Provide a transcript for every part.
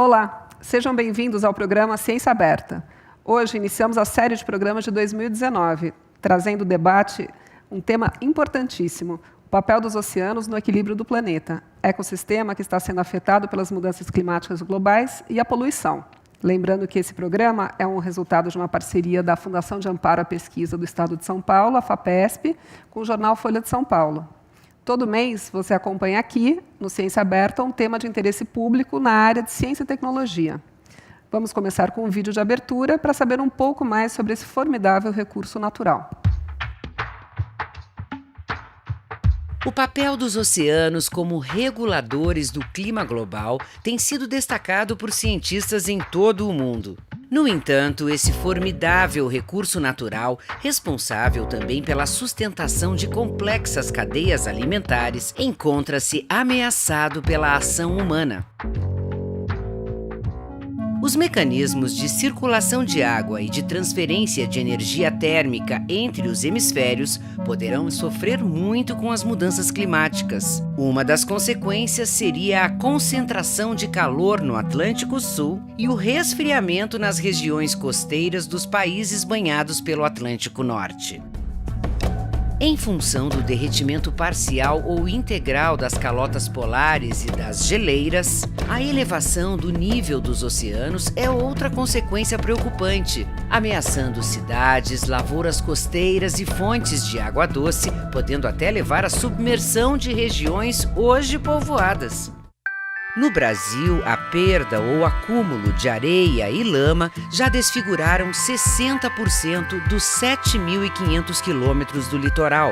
Olá, sejam bem-vindos ao programa Ciência Aberta. Hoje iniciamos a série de programas de 2019, trazendo debate um tema importantíssimo, o papel dos oceanos no equilíbrio do planeta, ecossistema que está sendo afetado pelas mudanças climáticas globais e a poluição. Lembrando que esse programa é um resultado de uma parceria da Fundação de Amparo à Pesquisa do Estado de São Paulo, a FAPESP, com o jornal Folha de São Paulo. Todo mês você acompanha aqui, no Ciência Aberta, um tema de interesse público na área de ciência e tecnologia. Vamos começar com um vídeo de abertura para saber um pouco mais sobre esse formidável recurso natural. O papel dos oceanos como reguladores do clima global tem sido destacado por cientistas em todo o mundo. No entanto, esse formidável recurso natural, responsável também pela sustentação de complexas cadeias alimentares, encontra-se ameaçado pela ação humana. Os mecanismos de circulação de água e de transferência de energia térmica entre os hemisférios poderão sofrer muito com as mudanças climáticas. Uma das consequências seria a concentração de calor no Atlântico Sul e o resfriamento nas regiões costeiras dos países banhados pelo Atlântico Norte. Em função do derretimento parcial ou integral das calotas polares e das geleiras, a elevação do nível dos oceanos é outra consequência preocupante, ameaçando cidades, lavouras costeiras e fontes de água doce, podendo até levar à submersão de regiões hoje povoadas. No Brasil, a perda ou acúmulo de areia e lama já desfiguraram 60% dos 7.500 quilômetros do litoral.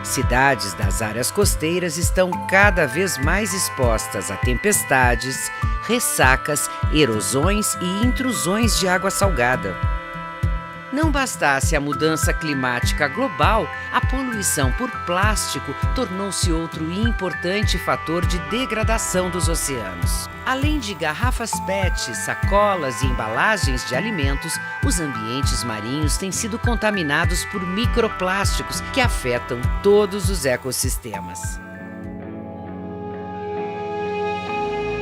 Cidades das áreas costeiras estão cada vez mais expostas a tempestades, ressacas, erosões e intrusões de água salgada. Não bastasse a mudança climática global, a poluição por plástico tornou-se outro importante fator de degradação dos oceanos. Além de garrafas PET, sacolas e embalagens de alimentos, os ambientes marinhos têm sido contaminados por microplásticos que afetam todos os ecossistemas.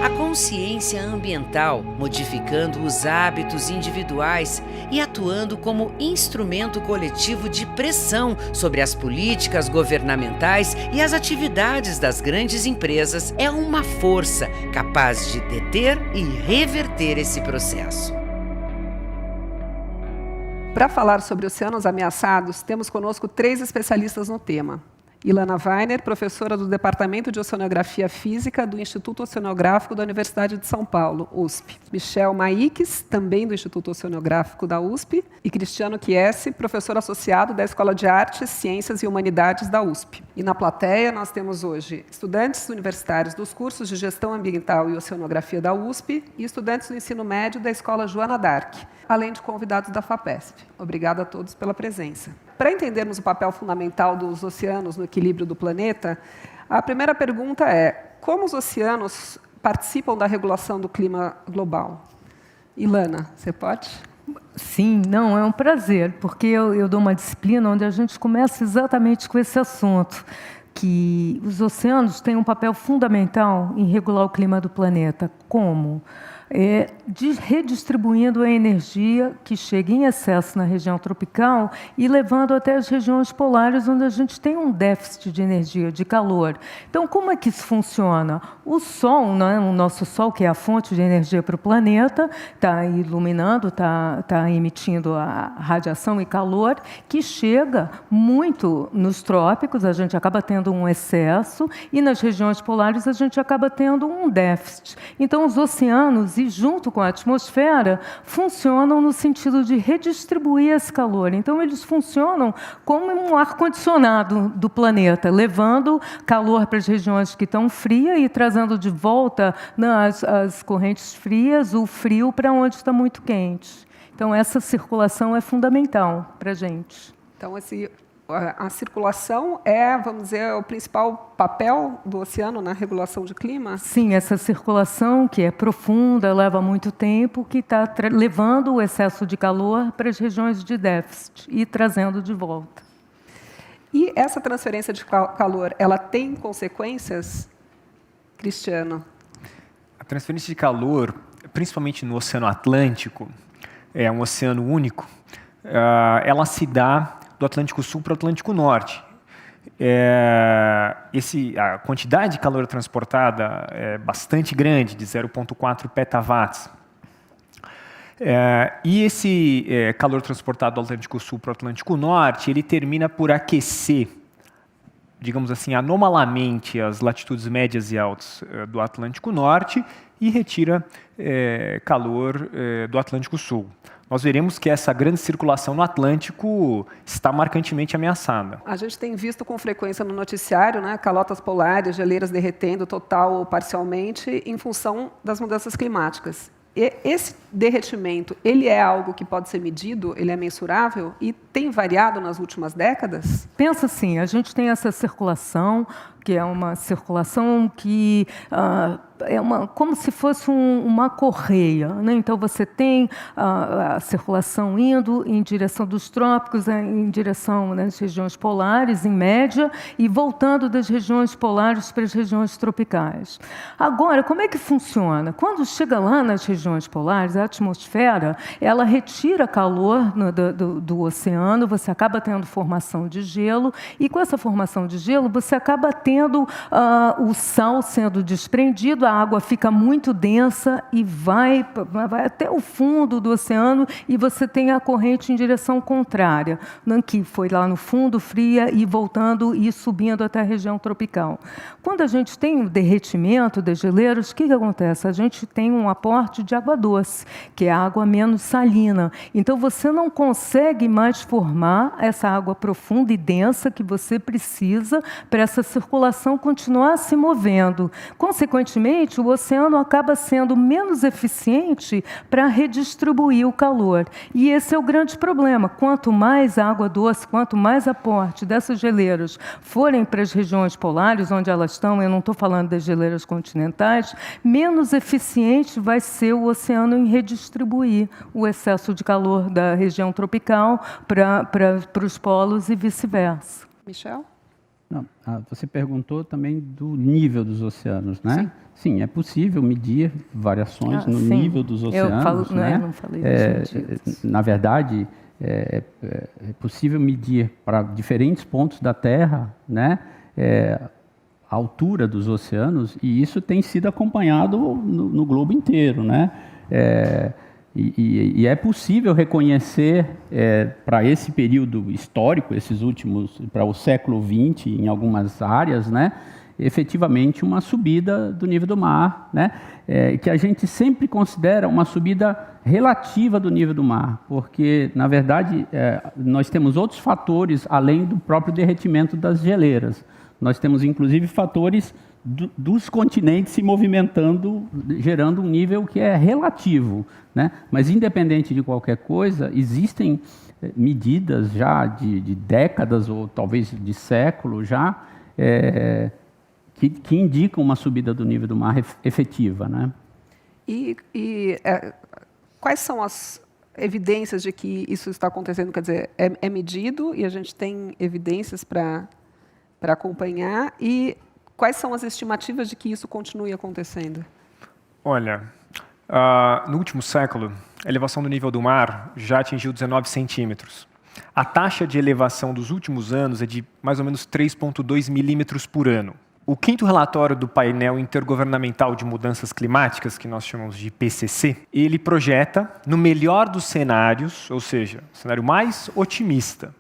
A consciência ambiental, modificando os hábitos individuais e atuando como instrumento coletivo de pressão sobre as políticas governamentais e as atividades das grandes empresas, é uma força capaz de deter e reverter esse processo. Para falar sobre oceanos ameaçados, temos conosco 3 especialistas no tema. Ilana Weiner, professora do Departamento de Oceanografia Física do Instituto Oceanográfico da Universidade de São Paulo, USP. Michel Maíques, também do Instituto Oceanográfico da USP. E Cristiano Chiesi, professor associado da Escola de Artes, Ciências e Humanidades da USP. E na plateia nós temos hoje estudantes universitários dos cursos de Gestão Ambiental e Oceanografia da USP e estudantes do ensino médio da Escola Joana d'Arc, além de convidados da FAPESP. Obrigada a todos pela presença. Para entendermos o papel fundamental dos oceanos no equilíbrio do planeta, a primeira pergunta é: como os oceanos participam da regulação do clima global? Ilana, você pode? Sim, não, é um prazer, porque eu dou uma disciplina onde a gente começa exatamente com esse assunto, que os oceanos têm um papel fundamental em regular o clima do planeta. Como? Redistribuindo a energia que chega em excesso na região tropical e levando até as regiões polares, onde a gente tem um déficit de energia, de calor. Então, como é que isso funciona? O Sol, né, o nosso Sol, que é a fonte de energia para o planeta, está iluminando, está emitindo a radiação e calor, que chega muito nos trópicos, a gente acaba tendo um excesso, e nas regiões polares a gente acaba tendo um déficit. Então, os oceanos, e junto com a atmosfera, funcionam no sentido de redistribuir esse calor. Então, eles funcionam como um ar-condicionado do planeta, levando calor para as regiões que estão frias e trazendo de volta as correntes frias, o frio para onde está muito quente. Então, essa circulação é fundamental para a gente. Então, a circulação é, vamos dizer, o principal papel do oceano na regulação de clima? Sim, essa circulação, que é profunda, leva muito tempo, que está levando o excesso de calor para as regiões de déficit e trazendo de volta. E essa transferência de calor, ela tem consequências, Cristiano? transferência de calor, principalmente no Oceano Atlântico, é um oceano único, ela se dá do Atlântico Sul para o Atlântico Norte. A quantidade de calor transportada é bastante grande, de 0,4 petawatts. E esse calor transportado do Atlântico Sul para o Atlântico Norte, ele termina por aquecer, digamos assim, anomalamente as latitudes médias e altas do Atlântico Norte e retira calor do Atlântico Sul. Nós veremos que essa grande circulação no Atlântico está marcantemente ameaçada. A gente tem visto com frequência no noticiário, né, calotas polares, geleiras derretendo total ou parcialmente em função das mudanças climáticas. E esse derretimento, ele é algo que pode ser medido, ele é mensurável e tem variado nas últimas décadas? Pensa assim, a gente tem essa circulação, que é uma circulação que como se fosse uma correia, né? Então, você tem a circulação indo em direção dos trópicos, em direção das regiões polares, em média, e voltando das regiões polares para as regiões tropicais. Agora, como é que funciona? Quando chega lá nas regiões polares, a atmosfera, ela retira calor do oceano, você acaba tendo formação de gelo, e com essa formação de gelo, você acaba tendo o sal sendo desprendido, a água fica muito densa e vai até o fundo do oceano e você tem a corrente em direção contrária, que foi lá no fundo, fria, e voltando e subindo até a região tropical. Quando a gente tem o derretimento das geleiras, o que acontece? A gente tem um aporte de água doce, que é a água menos salina. Então, você não consegue mais formar essa água profunda e densa que você precisa para essa circulação continuar se movendo. Consequentemente, o oceano acaba sendo menos eficiente para redistribuir o calor. E esse é o grande problema. Quanto mais água doce, quanto mais aporte dessas geleiras forem para as regiões polares, onde elas estão, eu não estou falando das geleiras continentais, menos eficiente vai ser o oceano em redistribuir o excesso de calor da região tropical para os polos e vice-versa. Michel? Não, você perguntou também do nível dos oceanos, né? Sim, é possível medir variações no nível dos oceanos. Eu não falei disso. Na verdade, é possível medir para diferentes pontos da Terra, né? A altura dos oceanos, e isso tem sido acompanhado no globo inteiro, né? E é possível reconhecer, para esse período histórico, esses últimos, para o século XX, em algumas áreas, né, efetivamente uma subida do nível do mar, né, que a gente sempre considera uma subida relativa do nível do mar, porque, na verdade, nós temos outros fatores além do próprio derretimento das geleiras. Nós temos, inclusive, fatores dos continentes se movimentando, gerando um nível que é relativo, né? Mas, independente de qualquer coisa, existem medidas já de décadas ou talvez de século já que indicam uma subida do nível do mar efetiva, né? Quais são as evidências de que isso está acontecendo? Quer dizer, é medido e a gente tem evidências para acompanhar, e quais são as estimativas de que isso continue acontecendo? Olha, no último século, a elevação do nível do mar já atingiu 19 centímetros. A taxa de elevação dos últimos anos é de mais ou menos 3,2 milímetros por ano. O 5º relatório do painel intergovernamental de mudanças climáticas, que nós chamamos de IPCC, ele projeta, no melhor dos cenários, ou seja, o cenário mais otimista,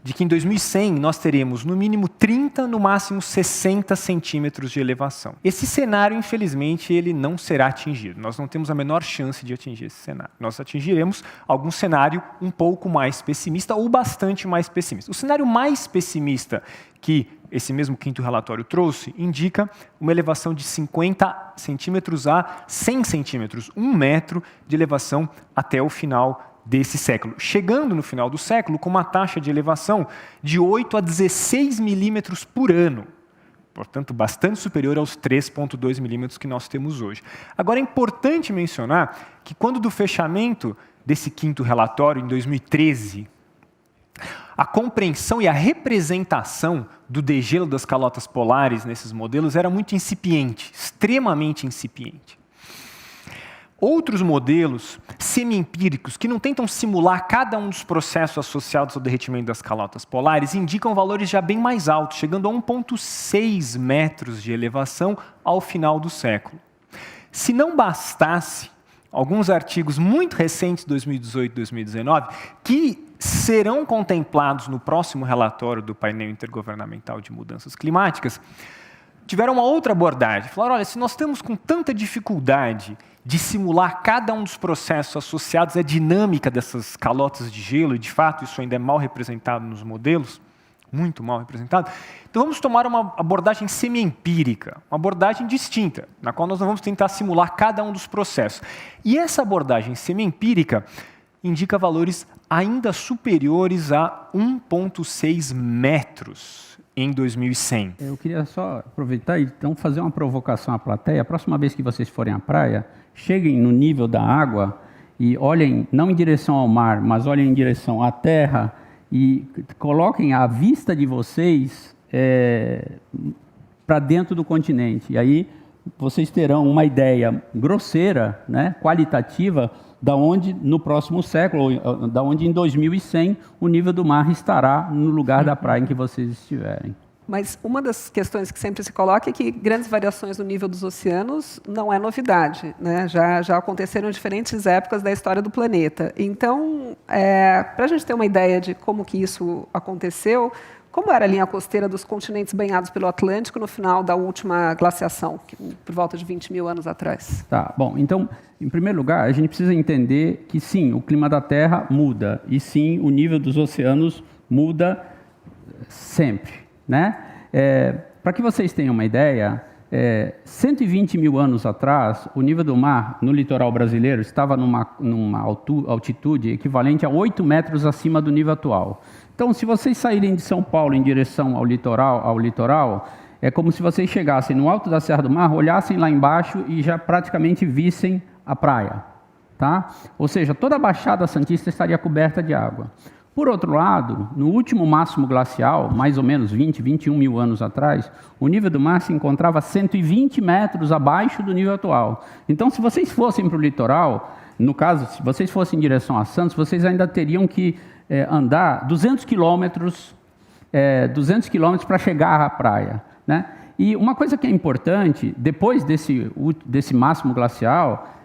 de que em 2100 nós teremos no mínimo 30, no máximo 60 centímetros de elevação. Esse cenário, infelizmente, ele não será atingido. Nós não temos a menor chance de atingir esse cenário. Nós atingiremos algum cenário um pouco mais pessimista ou bastante mais pessimista. O cenário mais pessimista que esse mesmo 5º relatório trouxe indica uma elevação de 50 centímetros a 100 centímetros, 1 metro de elevação até o final desse século, chegando no final do século com uma taxa de elevação de 8 a 16 milímetros por ano, portanto, bastante superior aos 3,2 milímetros que nós temos hoje. Agora, é importante mencionar que, quando do fechamento desse 5º relatório, em 2013, a compreensão e a representação do degelo das calotas polares nesses modelos era muito incipiente, extremamente incipiente. Outros modelos semi-empíricos, que não tentam simular cada um dos processos associados ao derretimento das calotas polares, indicam valores já bem mais altos, chegando a 1,6 metros de elevação ao final do século. Se não bastasse, alguns artigos muito recentes, 2018 e 2019, que serão contemplados no próximo relatório do painel intergovernamental de mudanças climáticas, tiveram uma outra abordagem. Falaram, olha, se nós estamos com tanta dificuldade de simular cada um dos processos associados à dinâmica dessas calotas de gelo, e de fato isso ainda é mal representado nos modelos, muito mal representado, então vamos tomar uma abordagem semi-empírica, uma abordagem distinta, na qual nós não vamos tentar simular cada um dos processos. E essa abordagem semi-empírica indica valores ainda superiores a 1,6 metros em 2100. Eu queria só aproveitar e então fazer uma provocação à plateia. A próxima vez que vocês forem à praia, cheguem no nível da água e olhem, não em direção ao mar, mas olhem em direção à terra e coloquem a vista de vocês para dentro do continente. E aí vocês terão uma ideia grosseira, né, qualitativa, da onde no próximo século, da onde em 2100 o nível do mar estará no lugar da praia em que vocês estiverem. Mas uma das questões que sempre se coloca é que grandes variações no nível dos oceanos não é novidade, né? Já aconteceram em diferentes épocas da história do planeta. Então, para a gente ter uma ideia de como que isso aconteceu, como era a linha costeira dos continentes banhados pelo Atlântico no final da última glaciação, por volta de 20 mil anos atrás? Tá, bom, então, em primeiro lugar, a gente precisa entender que sim, o clima da Terra muda, e sim, o nível dos oceanos muda sempre, né? Para que vocês tenham uma ideia, 120 mil anos atrás, o nível do mar no litoral brasileiro estava numa altitude equivalente a 8 metros acima do nível atual. Então, se vocês saírem de São Paulo em direção ao litoral, é como se vocês chegassem no alto da Serra do Mar, olhassem lá embaixo e já praticamente vissem a praia, tá? Ou seja, toda a Baixada Santista estaria coberta de água. Por outro lado, no último máximo glacial, mais ou menos 20, 21 mil anos atrás, o nível do mar se encontrava 120 metros abaixo do nível atual. Então, se vocês fossem para o litoral, no caso, se vocês fossem em direção a Santos, vocês ainda teriam que andar 200 quilômetros para chegar à praia, né? E uma coisa que é importante, depois desse máximo glacial,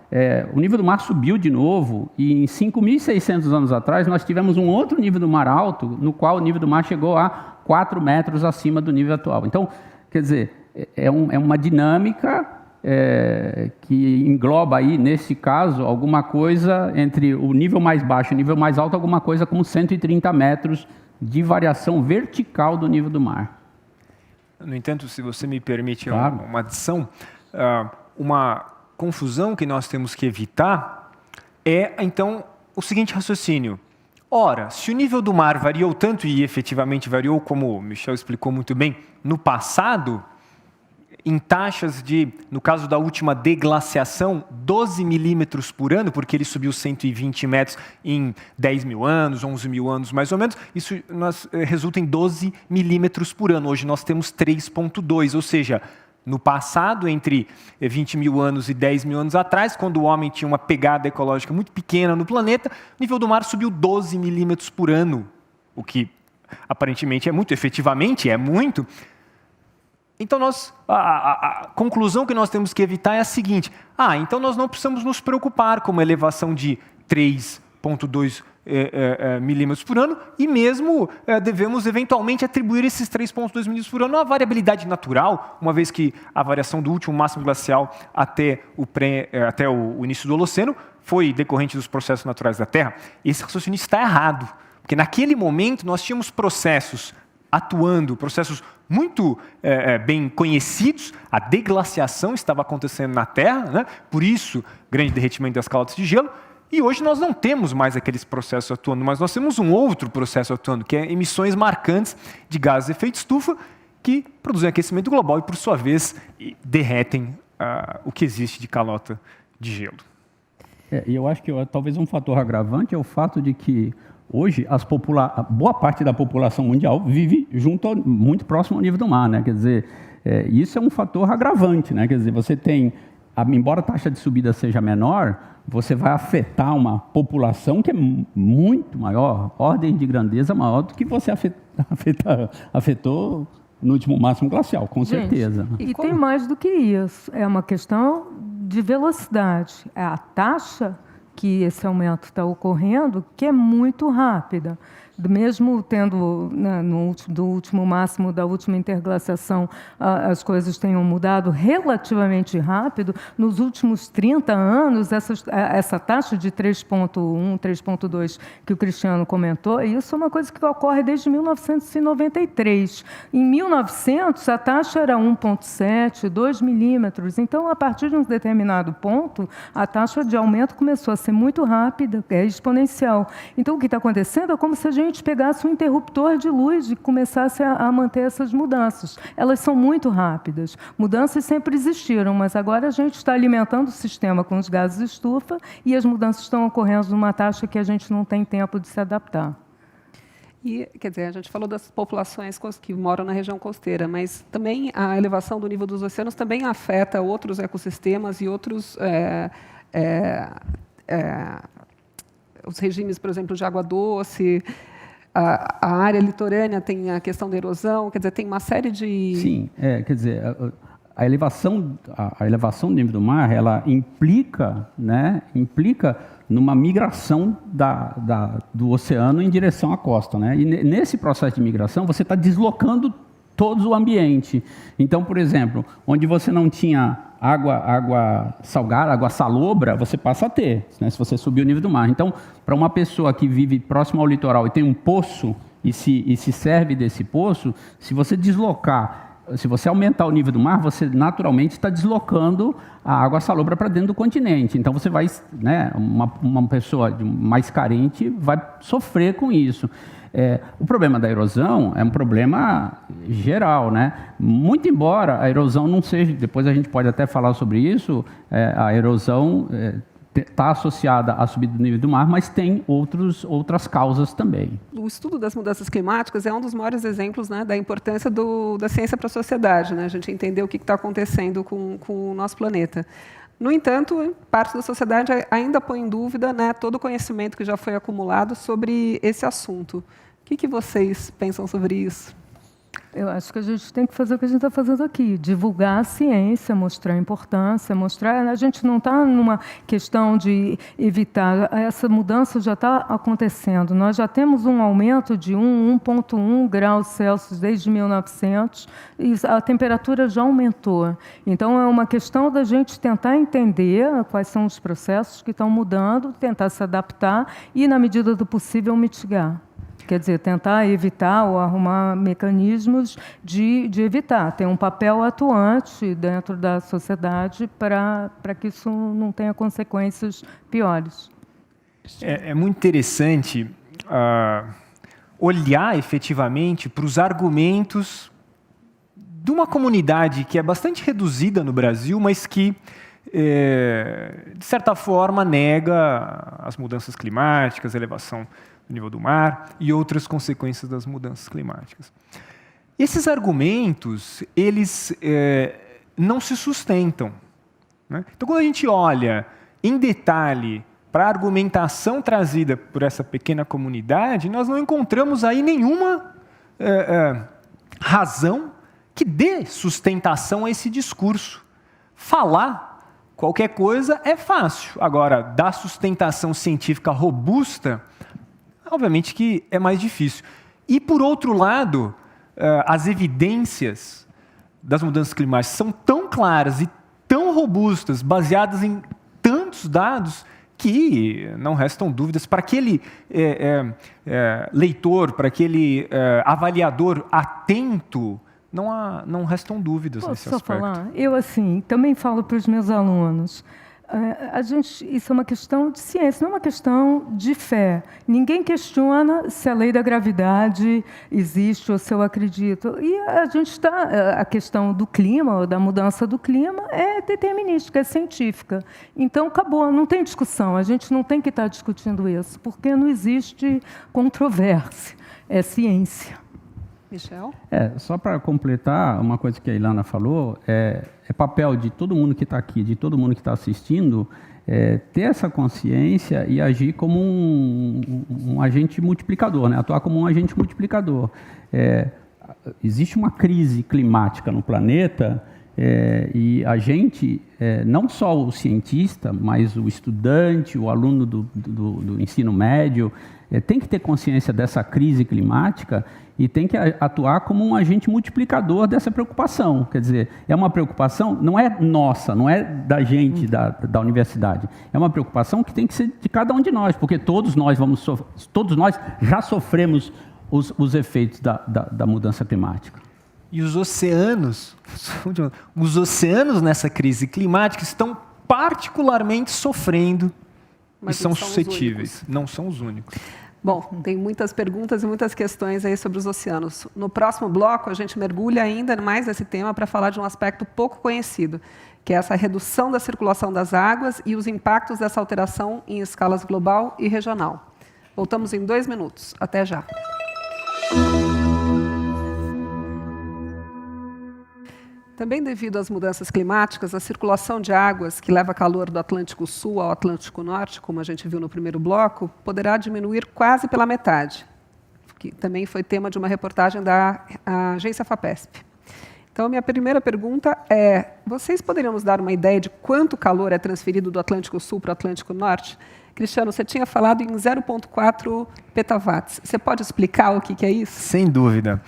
o nível do mar subiu de novo, e em 5.600 anos atrás nós tivemos um outro nível do mar alto, no qual o nível do mar chegou a 4 metros acima do nível atual. Então, quer dizer, é uma dinâmica que engloba aí, nesse caso, alguma coisa entre o nível mais baixo e o nível mais alto, alguma coisa como 130 metros de variação vertical do nível do mar. No entanto, se você me permite claro. uma adição, uma confusão que nós temos que evitar é, então, o seguinte raciocínio. Ora, se o nível do mar variou tanto, e efetivamente variou, como o Michel explicou muito bem, no passado, em taxas de, no caso da última deglaciação, 12 milímetros por ano, porque ele subiu 120 metros em 10 mil anos, 11 mil anos mais ou menos, isso resulta em 12 milímetros por ano. Hoje nós temos 3,2, ou seja, no passado, entre 20 mil anos e 10 mil anos atrás, quando o homem tinha uma pegada ecológica muito pequena no planeta, o nível do mar subiu 12 milímetros por ano, o que aparentemente é muito, efetivamente é muito. Então, a conclusão que nós temos que evitar é a seguinte. Então nós não precisamos nos preocupar com uma elevação de 3,2 milímetros por ano, e mesmo devemos eventualmente atribuir esses 3,2 milímetros por ano a variabilidade natural, uma vez que a variação do último máximo glacial até o início do Holoceno foi decorrente dos processos naturais da Terra. Esse raciocínio está errado, porque naquele momento nós tínhamos processos atuando, processos muito bem conhecidos, a deglaciação estava acontecendo na Terra, né? Por isso, grande derretimento das calotas de gelo. E hoje nós não temos mais aqueles processos atuando, mas nós temos um outro processo atuando, que é emissões marcantes de gases de efeito estufa, que produzem aquecimento global e, por sua vez, derretem o que existe de calota de gelo. E eu acho que talvez um fator agravante é o fato de que hoje boa parte da população mundial vive muito próximo ao nível do mar, né? Quer dizer, isso é um fator agravante, né? Quer dizer, você tem embora a taxa de subida seja menor, você vai afetar uma população que é muito maior, ordem de grandeza maior do que você afetou no último máximo glacial, com certeza. E tem mais do que isso. É uma questão de velocidade. É a taxa que esse aumento está ocorrendo que é muito rápida. Mesmo tendo, né, do último máximo da última interglaciação, as coisas tenham mudado relativamente rápido, nos últimos 30 anos, essa taxa de 3,1, 3,2 que o Cristiano comentou, isso é uma coisa que ocorre desde 1993. Em 1900, a taxa era 1,7, 2 milímetros. Então, a partir de um determinado ponto, a taxa de aumento começou a ser muito rápida, é exponencial. Então, o que está acontecendo é como se a gente pegasse um interruptor de luz e começasse a manter essas mudanças. Elas são muito rápidas. Mudanças sempre existiram, mas agora a gente está alimentando o sistema com os gases de estufa e as mudanças estão ocorrendo numa taxa que a gente não tem tempo de se adaptar. E, quer dizer, a gente falou das populações que moram na região costeira, mas também a elevação do nível dos oceanos também afeta outros ecossistemas e outros os regimes, por exemplo, de água doce. A área litorânea tem a questão da erosão, quer dizer, tem uma série de... Sim, quer dizer, a elevação do nível do mar, ela implica numa migração do oceano em direção à costa, né? E nesse processo de migração, você está deslocando todo o ambiente. Então, por exemplo, onde você não tinha água salgada, água salobra, você passa a ter, né, se você subir o nível do mar. Então, para uma pessoa que vive próximo ao litoral e tem um poço e se serve desse poço, se você aumentar o nível do mar, você naturalmente está deslocando a água salobra para dentro do continente. Então, você vai, né, uma pessoa mais carente vai sofrer com isso. O problema da erosão é um problema geral, né? Muito embora a erosão não seja, depois a gente pode até falar sobre isso, a erosão está associada à subida do nível do mar, mas tem outras causas também. O estudo das mudanças climáticas é um dos maiores exemplos, né, da importância da ciência para a sociedade, né? A gente entender o que está acontecendo com o nosso planeta. No entanto, parte da sociedade ainda põe em dúvida, né, todo o conhecimento que já foi acumulado sobre esse assunto. O que vocês pensam sobre isso? Eu acho que a gente tem que fazer o que a gente está fazendo aqui, divulgar a ciência, mostrar a importância, mostrar... A gente não está numa questão de evitar, essa mudança já está acontecendo. Nós já temos um aumento de 1,1 graus Celsius desde 1900, e a temperatura já aumentou. Então, é uma questão da gente tentar entender quais são os processos que estão mudando, tentar se adaptar e, na medida do possível, mitigar. Quer dizer, tentar evitar ou arrumar mecanismos de evitar. Tem um papel atuante dentro da sociedade para que isso não tenha consequências piores. É muito interessante olhar efetivamente para os argumentos de uma comunidade que é bastante reduzida no Brasil, mas que, de certa forma, nega as mudanças climáticas, a elevação do nível do mar e outras consequências das mudanças climáticas. Esses argumentos, eles não se sustentam, né? Então, quando a gente olha em detalhe para a argumentação trazida por essa pequena comunidade, nós não encontramos aí nenhuma razão que dê sustentação a esse discurso. Falar qualquer coisa é fácil. Agora, dar sustentação científica robusta, obviamente que é mais difícil. E, por outro lado, as evidências das mudanças climáticas são tão claras e tão robustas, baseadas em tantos dados, que não restam dúvidas para aquele leitor, para aquele avaliador atento, não restam dúvidas nesse aspecto. Posso só falar? Eu, assim, também falo para os meus alunos. Isso é uma questão de ciência, não é uma questão de fé. Ninguém questiona se a lei da gravidade existe ou se eu acredito. E a questão do clima, ou da mudança do clima, é determinística, é científica. Então, acabou, não tem discussão. A gente não tem que estar discutindo isso, porque não existe controvérsia. É ciência. Michel? Só para completar uma coisa que a Ilana falou, é papel de todo mundo que está aqui, de todo mundo que está assistindo, ter essa consciência e agir como um agente multiplicador, né? Atuar como um agente multiplicador. Existe uma crise climática no planeta e a gente, não só o cientista, mas o estudante, o aluno do ensino médio, tem que ter consciência dessa crise climática e tem que atuar como um agente multiplicador dessa preocupação. Quer dizer, é uma preocupação, não é nossa, não é da gente, da universidade. É uma preocupação que tem que ser de cada um de nós, porque todos nós já sofremos os efeitos da mudança climática. E os oceanos nessa crise climática estão particularmente sofrendo Mas e são suscetíveis. Não são os únicos. Bom, tem muitas perguntas e muitas questões aí sobre os oceanos. No próximo bloco, a gente mergulha ainda mais nesse tema para falar de um aspecto pouco conhecido, que é essa redução da circulação das águas e os impactos dessa alteração em escalas global e regional. Voltamos em 2 minutos. Até já. Também devido às mudanças climáticas, a circulação de águas que leva calor do Atlântico Sul ao Atlântico Norte, como a gente viu no primeiro bloco, poderá diminuir quase pela metade, que também foi tema de uma reportagem da agência FAPESP. Então, minha primeira pergunta é, vocês poderiam nos dar uma ideia de quanto calor é transferido do Atlântico Sul para o Atlântico Norte? Cristiano, você tinha falado em 0,4 petawatts. Você pode explicar o que é isso? Sem dúvida.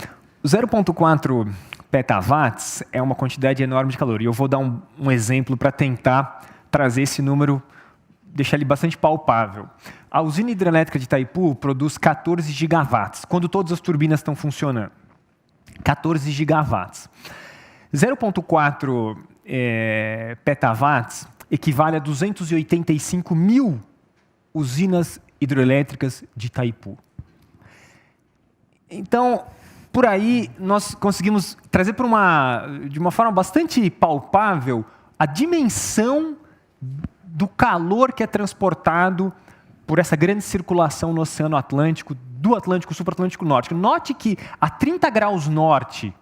O 0,4 petawatts é uma quantidade enorme de calor. E eu vou dar um exemplo para tentar trazer esse número, deixar ele bastante palpável. A usina hidrelétrica de Itaipu produz 14 gigawatts, quando todas as turbinas estão funcionando. 14 gigawatts. 0,4 petawatts equivale a 285 mil usinas hidrelétricas de Itaipu. Então, por aí, nós conseguimos trazer de uma forma bastante palpável a dimensão do calor que é transportado por essa grande circulação no Oceano Atlântico, do Atlântico Sul para o Atlântico Norte. Note que a 30 graus norte,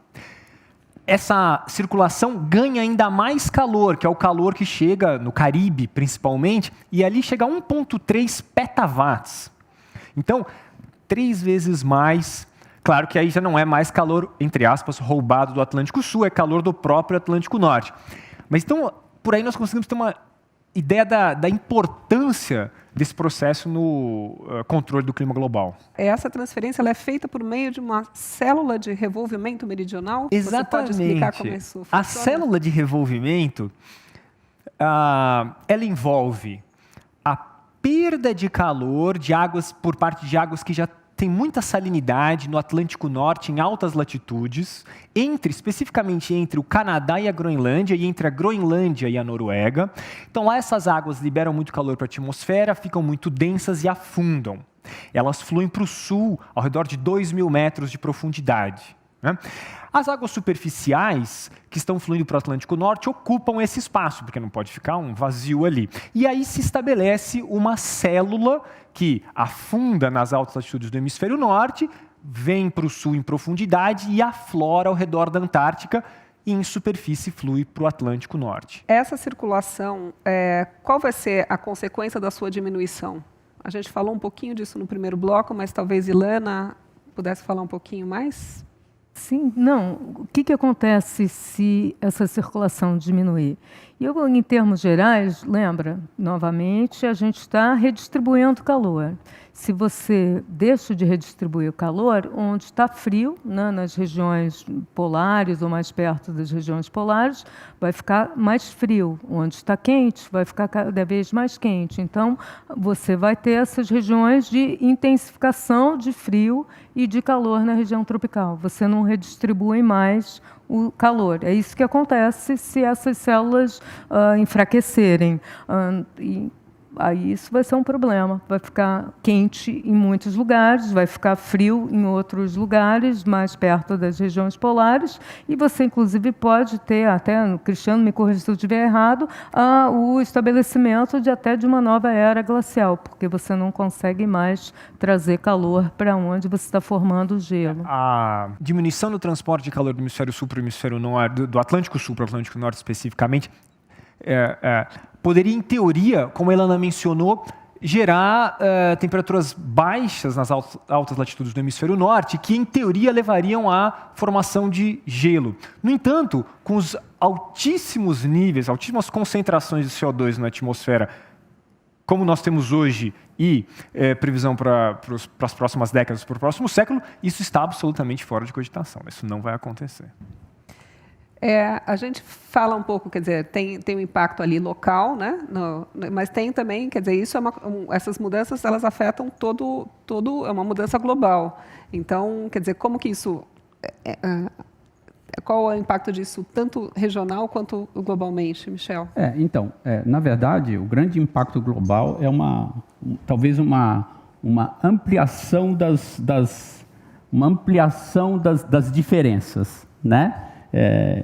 essa circulação ganha ainda mais calor, que é o calor que chega no Caribe, principalmente, e ali chega a 1,3 petawatts. Então, 3 vezes mais. Claro que aí já não é mais calor, entre aspas, roubado do Atlântico Sul, é calor do próprio Atlântico Norte. Mas então, por aí nós conseguimos ter uma ideia da importância desse processo no controle do clima global. Essa transferência ela é feita por meio de uma célula de revolvimento meridional? Exatamente. Você pode explicar como isso funciona? A célula de revolvimento, ela envolve a perda de calor de águas por parte de águas que já tem muita salinidade no Atlântico Norte, em altas latitudes, especificamente entre o Canadá e a Groenlândia, e entre a Groenlândia e a Noruega. Então, lá essas águas liberam muito calor para a atmosfera, ficam muito densas e afundam. Elas fluem para o sul, ao redor de 2.000 metros de profundidade. As águas superficiais, que estão fluindo para o Atlântico Norte, ocupam esse espaço, porque não pode ficar um vazio ali. E aí se estabelece uma célula que afunda nas altas latitudes do hemisfério norte, vem para o sul em profundidade e aflora ao redor da Antártica e em superfície flui para o Atlântico Norte. Essa circulação, qual vai ser a consequência da sua diminuição? A gente falou um pouquinho disso no primeiro bloco, mas talvez Ilana pudesse falar um pouquinho mais? Sim, não. O que acontece se essa circulação diminuir? Eu, em termos gerais, lembra, novamente, a gente está redistribuindo calor. Se você deixa de redistribuir o calor, onde está frio, né, nas regiões polares ou mais perto das regiões polares, vai ficar mais frio. Onde está quente, vai ficar cada vez mais quente. Então, você vai ter essas regiões de intensificação de frio e de calor na região tropical. Você não redistribui mais o calor. É isso que acontece se essas células enfraquecerem. aí isso vai ser um problema. Vai ficar quente em muitos lugares, vai ficar frio em outros lugares, mais perto das regiões polares, e você, inclusive, pode ter, até, o Cristiano me corrija se eu estiver errado, o estabelecimento até de uma nova era glacial, porque você não consegue mais trazer calor para onde você está formando o gelo. A diminuição do transporte de calor do hemisfério sul para o hemisfério norte, do Atlântico Sul para o Atlântico Norte especificamente, poderia, em teoria, como a Ilana mencionou, gerar temperaturas baixas nas altas latitudes do hemisfério norte, que, em teoria, levariam à formação de gelo. No entanto, com os altíssimos níveis, altíssimas concentrações de CO2 na atmosfera, como nós temos hoje, e previsão para as próximas décadas, para o próximo século, isso está absolutamente fora de cogitação. Isso não vai acontecer. A gente fala um pouco, quer dizer, tem um impacto ali local, né? Mas tem também, quer dizer, isso essas mudanças elas afetam é uma mudança global. Então, quer dizer, como que isso, qual é o impacto disso, tanto regional quanto globalmente, Michel? Então, na verdade, o grande impacto global é talvez uma ampliação das diferenças, né?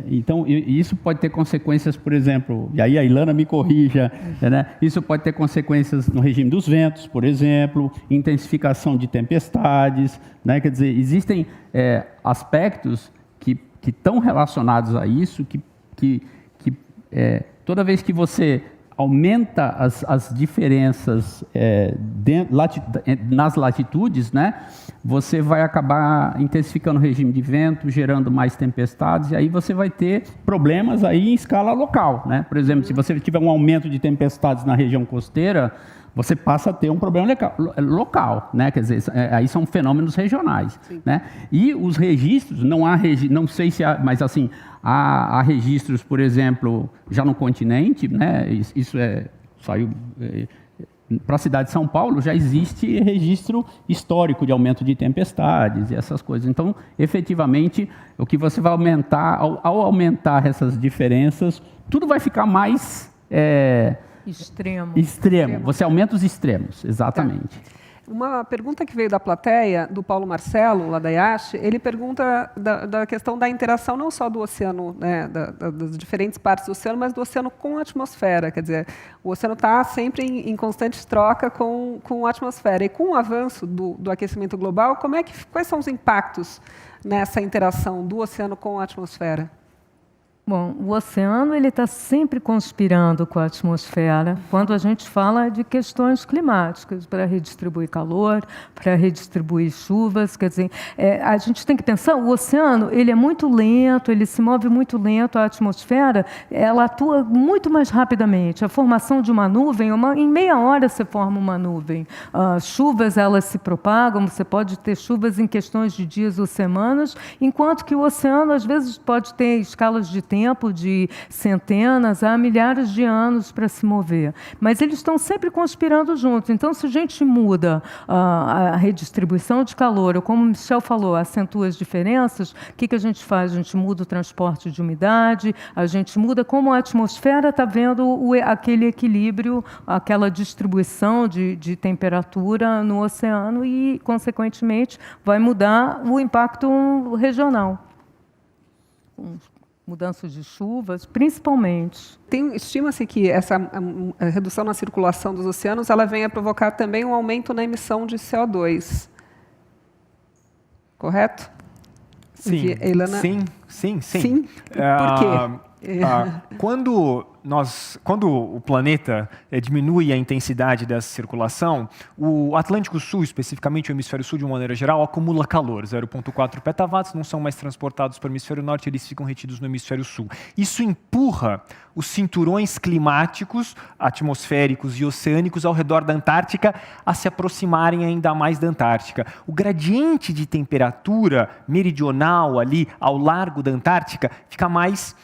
Então, isso pode ter consequências, por exemplo, e aí a Ilana me corrija, né? Isso pode ter consequências no regime dos ventos, por exemplo, intensificação de tempestades, né? Quer dizer, existem aspectos que estão relacionados a isso, que toda vez que você aumenta as diferenças nas latitudes, né, você vai acabar intensificando o regime de vento, gerando mais tempestades, e aí você vai ter problemas aí em escala local, né? Por exemplo, se você tiver um aumento de tempestades na região costeira, você passa a ter um problema local, né? Quer dizer, aí são fenômenos regionais, né? E os registros, não sei se há, mas assim, há registros, por exemplo, já no continente, né? Isso saiu para a cidade de São Paulo, já existe registro histórico de aumento de tempestades e essas coisas. Então, efetivamente, o que você vai aumentar, ao aumentar essas diferenças, tudo vai ficar mais Extremo. Você aumenta os extremos, exatamente. Uma pergunta que veio da plateia, do Paulo Marcelo, lá da IASH, ele pergunta da questão da interação não só do oceano, né, das diferentes partes do oceano, mas do oceano com a atmosfera. Quer dizer, o oceano está sempre em constante troca com a atmosfera. E com o avanço do aquecimento global, quais são os impactos nessa interação do oceano com a atmosfera? Bom, o oceano está sempre conspirando com a atmosfera quando a gente fala de questões climáticas, para redistribuir calor, para redistribuir chuvas. Quer dizer, a gente tem que pensar, o oceano ele é muito lento, ele se move muito lento, a atmosfera ela atua muito mais rapidamente. A formação de uma nuvem, em meia hora você forma uma nuvem. Chuvas elas se propagam, você pode ter chuvas em questões de dias ou semanas, enquanto que o oceano às vezes pode ter escalas de tempo de centenas a milhares de anos para se mover. Mas eles estão sempre conspirando juntos. Então, se a gente muda a redistribuição de calor, ou como o Michel falou, acentua as diferenças, o que a gente faz? A gente muda o transporte de umidade, a gente muda como a atmosfera está vendo aquele equilíbrio, aquela distribuição de temperatura no oceano e, consequentemente, vai mudar o impacto regional. Mudanças de chuvas, principalmente. Estima-se que essa redução na circulação dos oceanos ela venha provocar também um aumento na emissão de CO2. Correto? Sim, Ilana? Sim. Por quê? Quando o planeta diminui a intensidade dessa circulação, o Atlântico Sul, especificamente o hemisfério sul de uma maneira geral, acumula calor. 0,4 petawatts não são mais transportados para o hemisfério norte, eles ficam retidos no hemisfério sul. Isso empurra os cinturões climáticos, atmosféricos e oceânicos ao redor da Antártica a se aproximarem ainda mais da Antártica. O gradiente de temperatura meridional ali ao largo da Antártica fica mais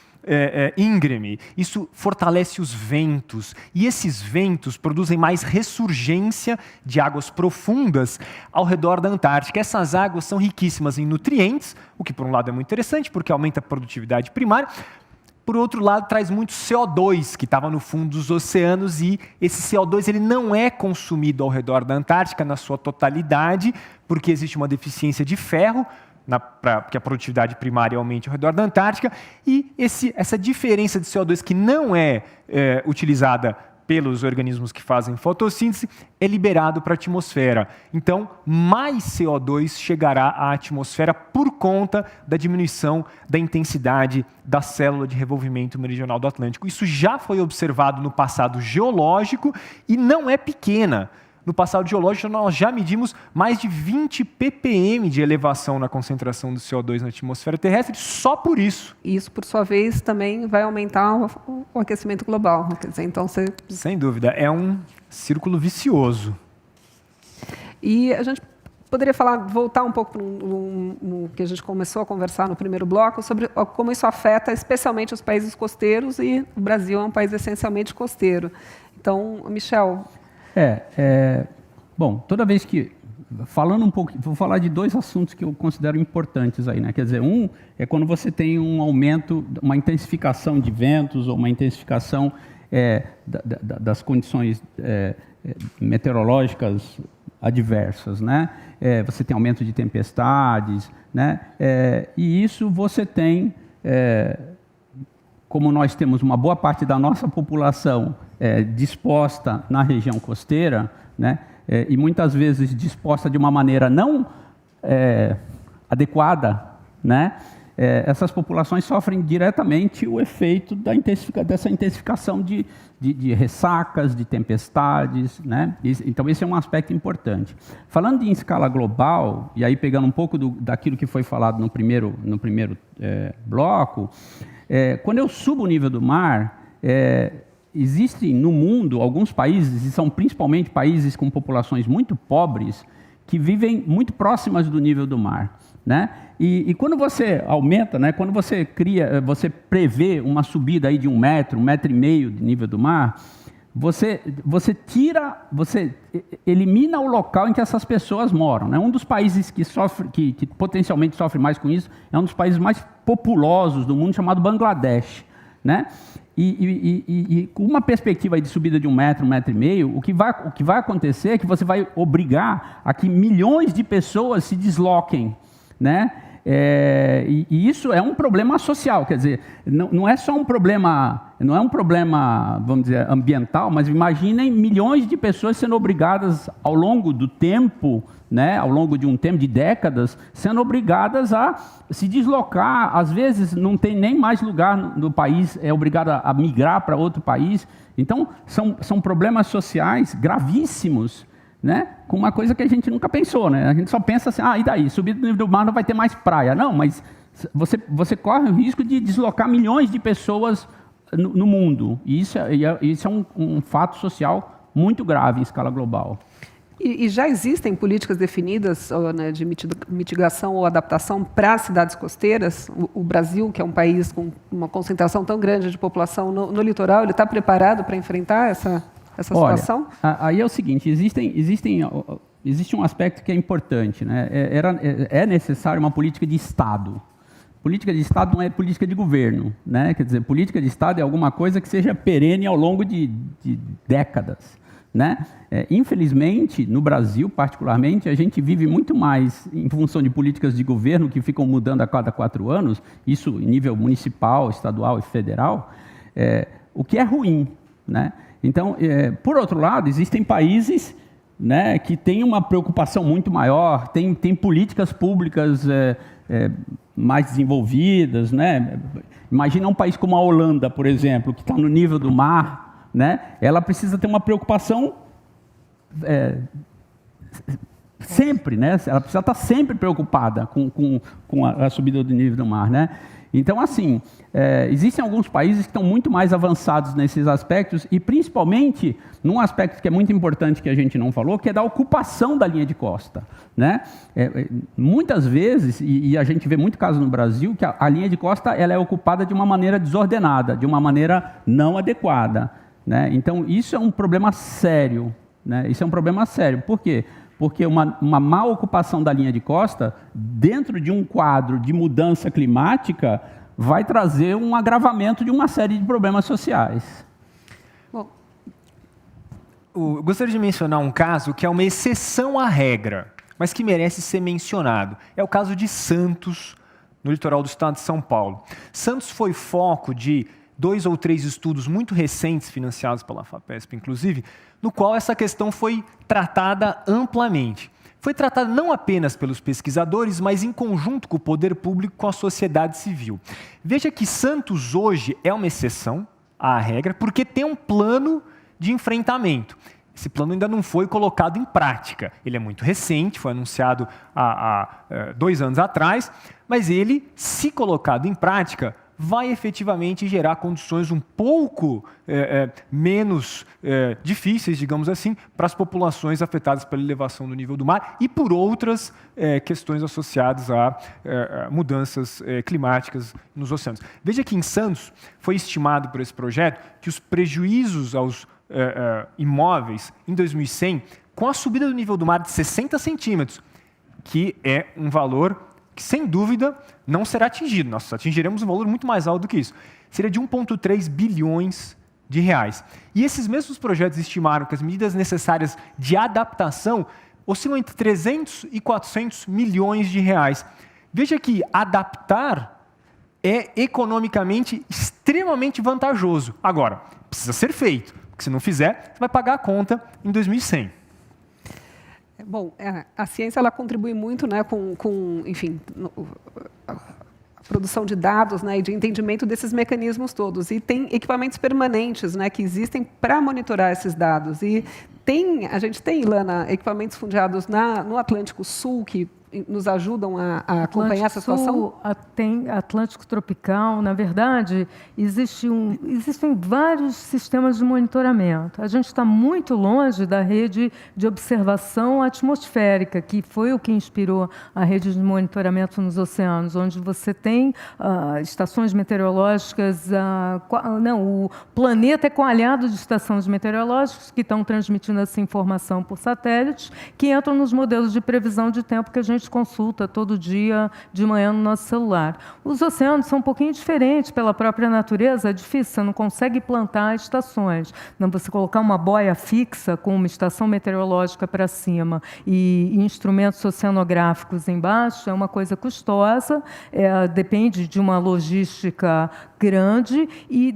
íngreme. Isso fortalece os ventos, e esses ventos produzem mais ressurgência de águas profundas ao redor da Antártica. Essas águas são riquíssimas em nutrientes, o que por um lado é muito interessante, porque aumenta a produtividade primária, por outro lado, traz muito CO2 que estava no fundo dos oceanos, e esse CO2 ele não é consumido ao redor da Antártica na sua totalidade, porque existe uma deficiência de ferro, porque a produtividade primária aumente ao redor da Antártica, e essa diferença de CO2 que não é utilizada pelos organismos que fazem fotossíntese é liberado para a atmosfera. Então, mais CO2 chegará à atmosfera por conta da diminuição da intensidade da célula de revolvimento meridional do Atlântico. Isso já foi observado no passado geológico e não é pequena. No passado geológico, nós já medimos mais de 20 ppm de elevação na concentração do CO2 na atmosfera terrestre, só por isso. E isso, por sua vez, também vai aumentar o aquecimento global. Quer dizer, então você... Sem dúvida, é um círculo vicioso. E a gente poderia voltar um pouco no que a gente começou a conversar no primeiro bloco, sobre como isso afeta especialmente os países costeiros, e o Brasil é um país essencialmente costeiro. Então, Michel... Bom, toda vez que, falando um pouco, vou falar de dois assuntos que eu considero importantes aí, né? Quer dizer, um é quando você tem um aumento, uma intensificação de ventos, ou uma intensificação das condições meteorológicas adversas, né? Você tem aumento de tempestades, né? E isso você tem, como nós temos uma boa parte da nossa população disposta na região costeira, né, e muitas vezes disposta de uma maneira não adequada, né, essas populações sofrem diretamente o efeito dessa intensificação de ressacas, de tempestades, né? Então esse é um aspecto importante. Falando em escala global, e aí pegando um pouco daquilo que foi falado no primeiro bloco, quando eu subo o nível do mar, existem no mundo alguns países, e são principalmente países com populações muito pobres, que vivem muito próximas do nível do mar, né? E quando você aumenta, né, quando você prevê uma subida aí de 1 metro, 1,5 metro de nível do mar, você elimina o local em que essas pessoas moram, né? Um dos países que potencialmente sofre mais com isso é um dos países mais populosos do mundo, chamado Bangladesh, né? E com uma perspectiva de subida de 1 metro, 1,5 metro, o que vai acontecer é que você vai obrigar a que milhões de pessoas se desloquem, né? E isso é um problema social, quer dizer, não é só um problema, não é um problema, vamos dizer, ambiental, mas imaginem milhões de pessoas sendo obrigadas ao longo do tempo, né, ao longo de um tempo, de décadas, sendo obrigadas a se deslocar, às vezes não tem nem mais lugar no país, é obrigada a migrar para outro país. Então, são problemas sociais gravíssimos, né, com uma coisa que a gente nunca pensou, né? A gente só pensa assim, e daí? Subir do nível do mar não vai ter mais praia. Não, mas você corre o risco de deslocar milhões de pessoas no mundo. E isso é um fato social muito grave em escala global. E já existem políticas definidas, né, de mitigação ou adaptação para as cidades costeiras? O Brasil, que é um país com uma concentração tão grande de população no litoral, ele está preparado para enfrentar essa situação? Olha, aí é o seguinte, existe um aspecto que é importante, né? É necessário uma política de Estado. Política de Estado não é política de governo, né? Quer dizer, política de Estado é alguma coisa que seja perene ao longo de décadas, né? Infelizmente, no Brasil, particularmente, a gente vive muito mais em função de políticas de governo que ficam mudando a cada 4 anos, isso em nível municipal, estadual e federal, o que é ruim, né? Então, por outro lado, existem países, né, que têm uma preocupação muito maior, têm políticas públicas mais desenvolvidas, né? Imagina um país como a Holanda, por exemplo, que está no nível do mar, né? Ela precisa ter uma preocupação sempre, né? Ela precisa estar sempre preocupada com a subida do nível do mar, né? Então, assim, existem alguns países que estão muito mais avançados nesses aspectos, e principalmente num aspecto que é muito importante que a gente não falou, que é da ocupação da linha de costa, né? Muitas vezes, e a gente vê muito caso no Brasil, que a linha de costa ela é ocupada de uma maneira desordenada, de uma maneira não adequada, né? Então, isso é um problema sério, né? Isso é um problema sério. Por quê? Porque uma má ocupação da linha de costa, dentro de um quadro de mudança climática, vai trazer um agravamento de uma série de problemas sociais. Bom, Eu gostaria de mencionar um caso que é uma exceção à regra, mas que merece ser mencionado. É o caso de Santos, no litoral do estado de São Paulo. Santos foi foco de 2 ou 3 estudos muito recentes, financiados pela FAPESP, inclusive, no qual essa questão foi tratada amplamente. Foi tratada não apenas pelos pesquisadores, mas em conjunto com o poder público e com a sociedade civil. Veja que Santos hoje é uma exceção à regra, porque tem um plano de enfrentamento. Esse plano ainda não foi colocado em prática. Ele é muito recente, foi anunciado há 2 anos atrás, mas ele, se colocado em prática, vai efetivamente gerar condições um pouco menos difíceis, digamos assim, para as populações afetadas pela elevação do nível do mar e por outras questões associadas a mudanças climáticas nos oceanos. Veja que em Santos foi estimado por esse projeto que os prejuízos aos imóveis em 2100, com a subida do nível do mar de 60 centímetros, que é um valor que, sem dúvida, não será atingido. Nós atingiremos um valor muito mais alto do que isso. Seria de 1,3 bilhões de reais. E esses mesmos projetos estimaram que as medidas necessárias de adaptação oscilam entre 300 e 400 milhões de reais. Veja que adaptar é economicamente extremamente vantajoso. Agora, precisa ser feito, porque se não fizer, você vai pagar a conta em 2100. Bom, a ciência ela contribui muito, né, enfim, a produção de dados, né, e de entendimento desses mecanismos todos. E tem equipamentos permanentes, né, que existem para monitorar esses dados. E a gente tem, Ilana, equipamentos fundiados no Atlântico Sul que nos ajudam a acompanhar essa situação? Tem Atlântico Tropical. Na verdade, existem vários sistemas de monitoramento. A gente está muito longe da rede de observação atmosférica, que foi o que inspirou a rede de monitoramento nos oceanos, onde você tem estações meteorológicas. O planeta é coalhado de estações meteorológicas que estão transmitindo essa informação por satélites, que entram nos modelos de previsão de tempo que a gente consulta todo dia de manhã no nosso celular. Os oceanos são um pouquinho diferentes pela própria natureza, é difícil, você não consegue plantar estações. Não, você colocar uma boia fixa com uma estação meteorológica para cima e instrumentos oceanográficos embaixo é uma coisa custosa, depende de uma logística grande e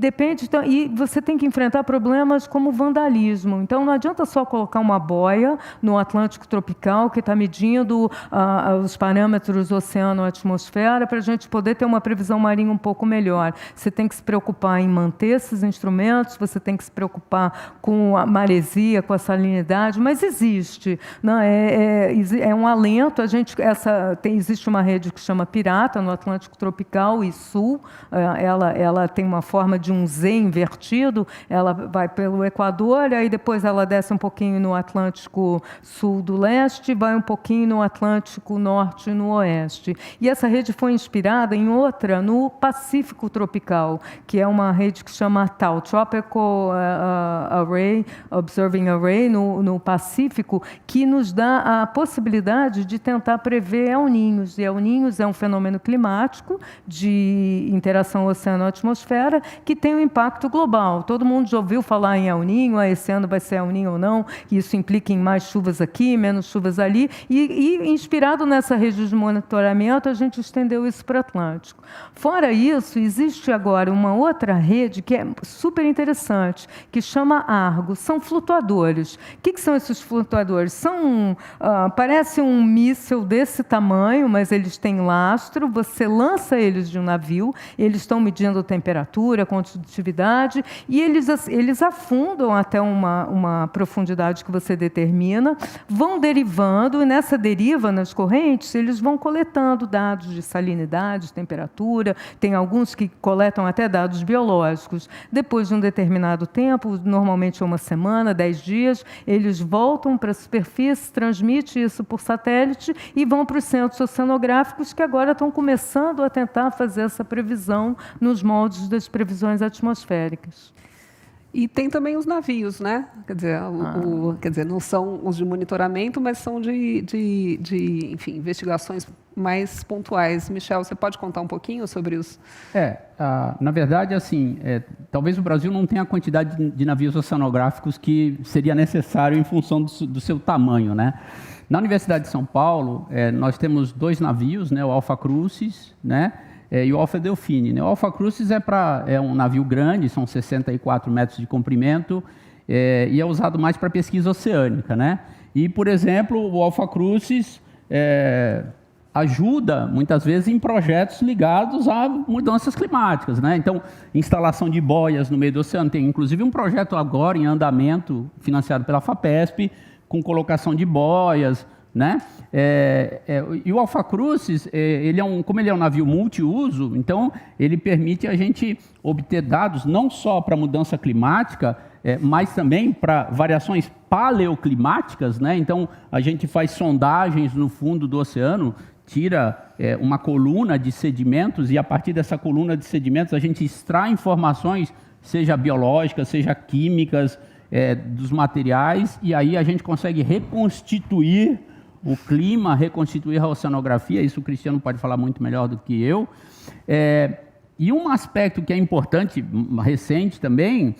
e você tem que enfrentar problemas como vandalismo. Então, não adianta só colocar uma boia no Atlântico Tropical que está medindo os parâmetros oceano-atmosfera para a gente poder ter uma previsão marinha um pouco melhor. Você tem que se preocupar em manter esses instrumentos, você tem que se preocupar com a maresia, com a salinidade, mas existe. Não, é um alento. Existe uma rede que chama Pirata, no Atlântico Tropical e Sul. Ela tem uma forma de um Z invertido, ela vai pelo Equador, aí depois ela desce um pouquinho no Atlântico Sul do Leste, vai um pouquinho no Atlântico Norte e no Oeste. E essa rede foi inspirada em outra, no Pacífico Tropical, que é uma rede que chama TAO, Tropical Observing Array, no Pacífico, que nos dá a possibilidade de tentar prever El Niños. E El Niños é um fenômeno climático de interação oceano-atmosfera que tem um impacto global. Todo mundo já ouviu falar em El Niño, esse ano vai ser El Niño ou não, e isso implica em mais chuvas aqui, menos chuvas ali, e inspirado nessa rede de monitoramento, a gente estendeu isso para o Atlântico. Fora isso, existe agora uma outra rede que é super interessante, que chama Argo. São flutuadores. O que são esses flutuadores? Parece um míssil desse tamanho, mas eles têm lastro, você lança eles de um navio, eles estão medindo temperatura, condutividade, e eles afundam até uma profundidade que você determina, vão derivando, e nessa deriva, nas correntes, eles vão coletando dados de salinidade, temperatura, tem alguns que coletam até dados biológicos. Depois de um determinado tempo, normalmente uma semana, 10 dias, eles voltam para a superfície, transmitem isso por satélite e vão para os centros oceanográficos que agora estão começando a tentar fazer essa previsão nos moldes das previsões atmosféricas. E tem também os navios, né? Quer dizer, não são os de monitoramento, mas são enfim, investigações mais pontuais. Michel, você pode contar um pouquinho sobre os... Na verdade, assim, talvez o Brasil não tenha a quantidade de navios oceanográficos que seria necessário em função do seu tamanho, né? Na Universidade de São Paulo, nós temos 2 navios, né? O Alfa Crucis, né? E o Alfa Delfine, né? O Alfa Crucis é um navio grande, são 64 metros de comprimento, e é usado mais para pesquisa oceânica, né? E, por exemplo, o Alfa Crucis ajuda, muitas vezes, em projetos ligados a mudanças climáticas, né? Então, instalação de boias no meio do oceano. Tem, inclusive, um projeto agora em andamento, financiado pela FAPESP, com colocação de boias, né? E o Alfa Crucis, como ele é um navio multiuso, então ele permite a gente obter dados não só para mudança climática, mas também para variações paleoclimáticas, né? Então a gente faz sondagens no fundo do oceano, tira uma coluna de sedimentos e a partir dessa coluna de sedimentos a gente extrai informações, seja biológicas, seja químicas, dos materiais, e aí a gente consegue reconstituir o clima, reconstituir a oceanografia. Isso o Cristiano pode falar muito melhor do que eu. E um aspecto que é importante, recente também,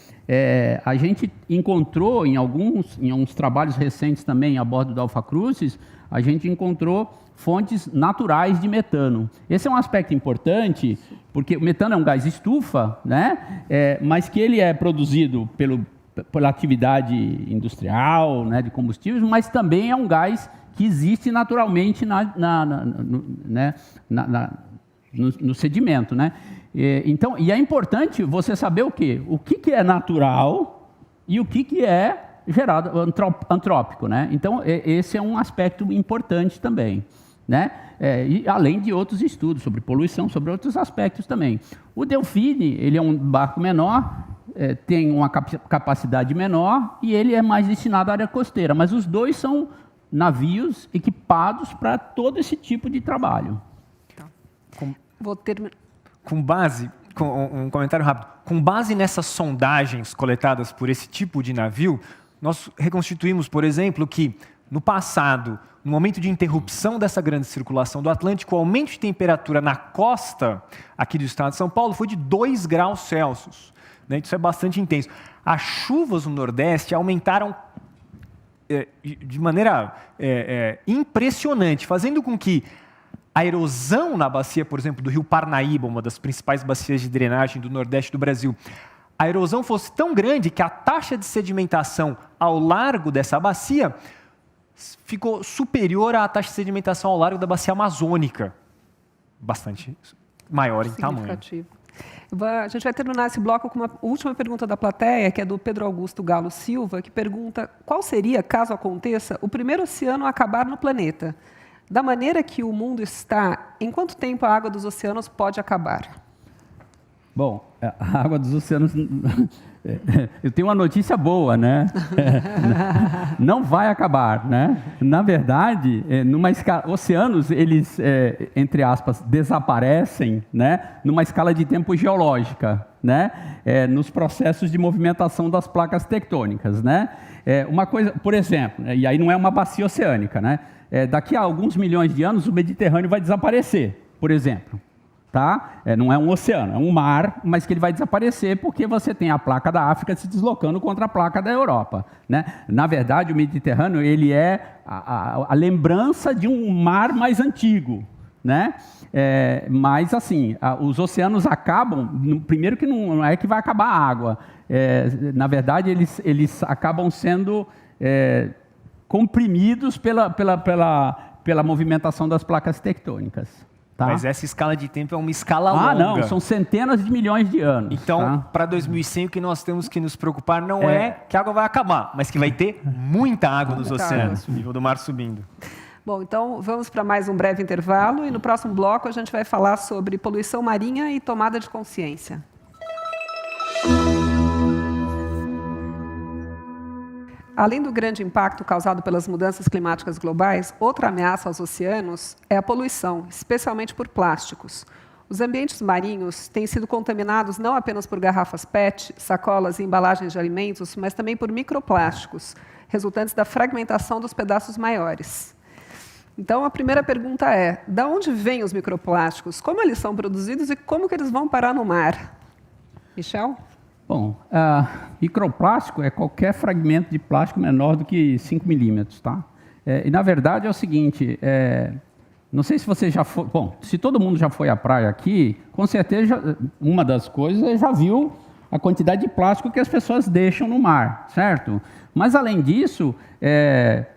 a gente encontrou em alguns trabalhos recentes também a bordo do Alfa Crucis, a gente encontrou fontes naturais de metano. Esse é um aspecto importante, porque o metano é um gás estufa, né? Mas que ele é produzido pela atividade industrial, né, de combustíveis, mas também é um gás que existe naturalmente no sedimento, né? Então, é importante você saber o quê? O que é natural e o que é gerado antrópico, né? Então, esse é um aspecto importante também, né? E além de outros estudos sobre poluição, sobre outros aspectos também. O Delfine, ele é um barco menor, tem uma capacidade menor e ele é mais destinado à área costeira, mas os dois são navios equipados para todo esse tipo de trabalho. Vou terminar. Um comentário rápido. Com base nessas sondagens coletadas por esse tipo de navio, nós reconstituímos, por exemplo, que no passado, no momento de interrupção dessa grande circulação do Atlântico, o aumento de temperatura na costa aqui do estado de São Paulo foi de 2 graus Celsius. Isso é bastante intenso. As chuvas no Nordeste aumentaram de maneira impressionante, fazendo com que a erosão na bacia, por exemplo, do rio Parnaíba, uma das principais bacias de drenagem do Nordeste do Brasil, a erosão fosse tão grande que a taxa de sedimentação ao largo dessa bacia ficou superior à taxa de sedimentação ao largo da bacia amazônica, bastante maior em tamanho. A gente vai terminar esse bloco com uma última pergunta da plateia, que é do Pedro Augusto Galo Silva, que pergunta qual seria, caso aconteça, o primeiro oceano a acabar no planeta. Da maneira que o mundo está, em quanto tempo a água dos oceanos pode acabar? Bom, a água dos oceanos... Eu tenho uma notícia boa, né? Não vai acabar, né? Na verdade, numa escala, oceanos, eles, entre aspas, desaparecem, né? Numa escala de tempo geológica, né? Nos processos de movimentação das placas tectônicas, né? Uma coisa, por exemplo, e aí não é uma bacia oceânica, né? Daqui a alguns milhões de anos, o Mediterrâneo vai desaparecer, por exemplo. Tá? Não é um oceano, é um mar, mas que ele vai desaparecer porque você tem a placa da África se deslocando contra a placa da Europa, né? Na verdade, o Mediterrâneo ele é a lembrança de um mar mais antigo, né? Mas, assim, os oceanos acabam... Primeiro que não é que vai acabar a água. Na verdade, eles acabam sendo comprimidos pela movimentação das placas tectônicas. Tá. Mas essa escala de tempo é uma escala longa. Não, são centenas de milhões de anos. Então, para 2100, o que nós temos que nos preocupar não é que a água vai acabar, mas que vai ter muita água nos oceanos, o nível do mar subindo. Bom, então vamos para mais um breve intervalo e no próximo bloco a gente vai falar sobre poluição marinha e tomada de consciência. Além do grande impacto causado pelas mudanças climáticas globais, outra ameaça aos oceanos é a poluição, especialmente por plásticos. Os ambientes marinhos têm sido contaminados não apenas por garrafas PET, sacolas e embalagens de alimentos, mas também por microplásticos, resultantes da fragmentação dos pedaços maiores. Então, a primeira pergunta é, de onde vêm os microplásticos? Como eles são produzidos e como que eles vão parar no mar? Michel? Bom, microplástico é qualquer fragmento de plástico menor do que 5 milímetros, tá? E, na verdade, é o seguinte, não sei se você já foi... Bom, se todo mundo já foi à praia aqui, com certeza, uma das coisas, já viu a quantidade de plástico que as pessoas deixam no mar, certo? Mas, além disso,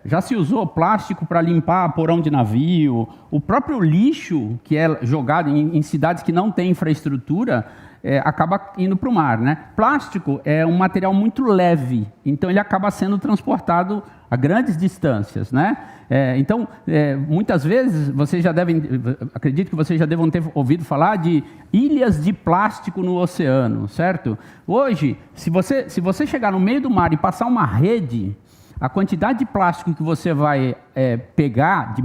já se usou plástico para limpar porão de navio, o próprio lixo que é jogado em cidades que não têm infraestrutura, acaba indo para o mar, né? Plástico é um material muito leve, então ele acaba sendo transportado a grandes distâncias, né? Então, muitas vezes, acredito que vocês já devam ter ouvido falar de ilhas de plástico no oceano, certo? Hoje, se você chegar no meio do mar e passar uma rede, a quantidade de plástico que você vai pegar, de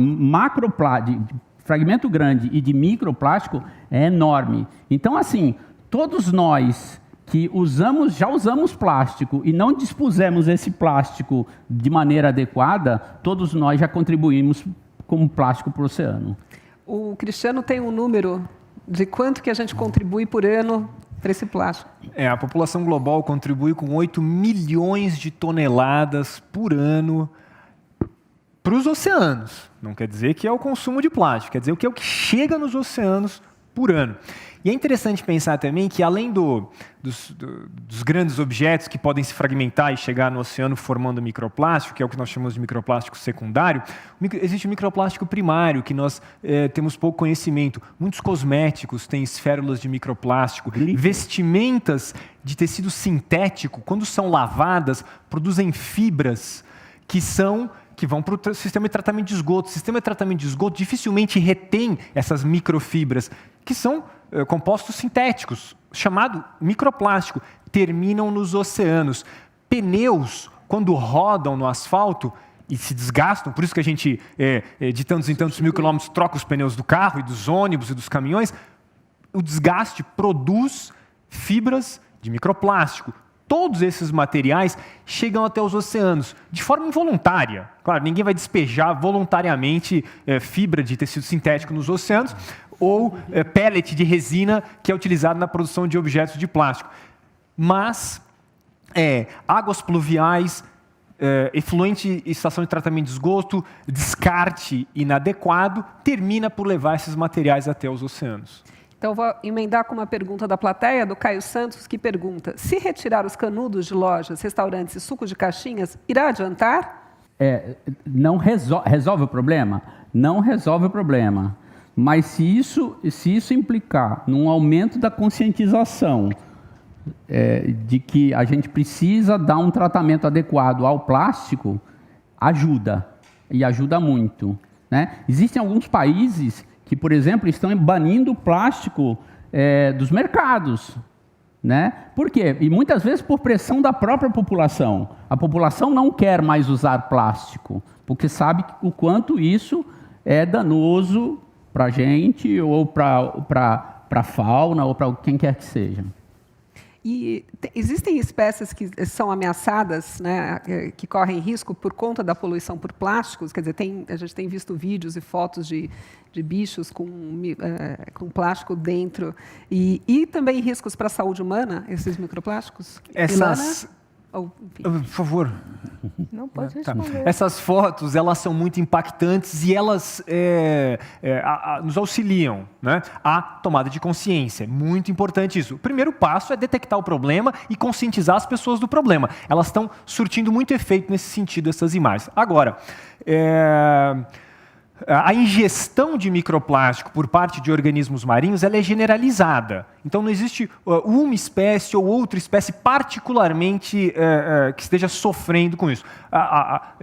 fragmento grande e de microplástico, é enorme. Então, assim, todos nós que já usamos plástico e não dispusemos esse plástico de maneira adequada, todos nós já contribuímos com plástico para o oceano. O Cristiano tem um número de quanto que a gente contribui por ano para esse plástico. A população global contribui com 8 milhões de toneladas por ano para os oceanos. Não quer dizer que é o consumo de plástico, quer dizer que é o que chega nos oceanos por ano. E é interessante pensar também que, além dos grandes objetos que podem se fragmentar e chegar no oceano formando microplástico, que é o que nós chamamos de microplástico secundário, existe o microplástico primário, que nós temos pouco conhecimento. Muitos cosméticos têm esférulas de microplástico. Vestimentas de tecido sintético, quando são lavadas, produzem fibras que vão para o sistema de tratamento de esgoto. O sistema de tratamento de esgoto dificilmente retém essas microfibras, que são compostos sintéticos, chamado microplástico, terminam nos oceanos. Pneus, quando rodam no asfalto e se desgastam, por isso que a gente, de tantos em tantos mil quilômetros, troca os pneus do carro e dos ônibus e dos caminhões, o desgaste produz fibras de microplástico. Todos esses materiais chegam até os oceanos de forma involuntária. Claro, ninguém vai despejar voluntariamente fibra de tecido sintético nos oceanos ou pellet de resina que é utilizado na produção de objetos de plástico. Mas águas pluviais, efluente e estação de tratamento de esgoto, descarte inadequado, termina por levar esses materiais até os oceanos. Então, vou emendar com uma pergunta da plateia, do Caio Santos, que pergunta: se retirar os canudos de lojas, restaurantes e sucos de caixinhas, irá adiantar? Não resolve o problema? Não resolve o problema. Mas se isso implicar num aumento da conscientização de que a gente precisa dar um tratamento adequado ao plástico, ajuda. E ajuda muito, né? Existem alguns países que, por exemplo, estão banindo o plástico dos mercados, né? Por quê? E muitas vezes por pressão da própria população. A população não quer mais usar plástico, porque sabe o quanto isso é danoso para a gente, ou para a fauna, ou para quem quer que seja. E existem espécies que são ameaçadas, né, que correm risco por conta da poluição por plásticos? Quer dizer, a gente tem visto vídeos e fotos de bichos com plástico dentro. E também riscos para a saúde humana, esses microplásticos? Por favor. Não pode responder. Essas fotos, elas são muito impactantes e elas nos auxiliam, né, à tomada de consciência. Muito importante isso. O primeiro passo é detectar o problema e conscientizar as pessoas do problema. Elas estão surtindo muito efeito nesse sentido, essas imagens. Agora, a ingestão de microplástico por parte de organismos marinhos ela é generalizada. Então, não existe uma espécie ou outra espécie particularmente que esteja sofrendo com isso.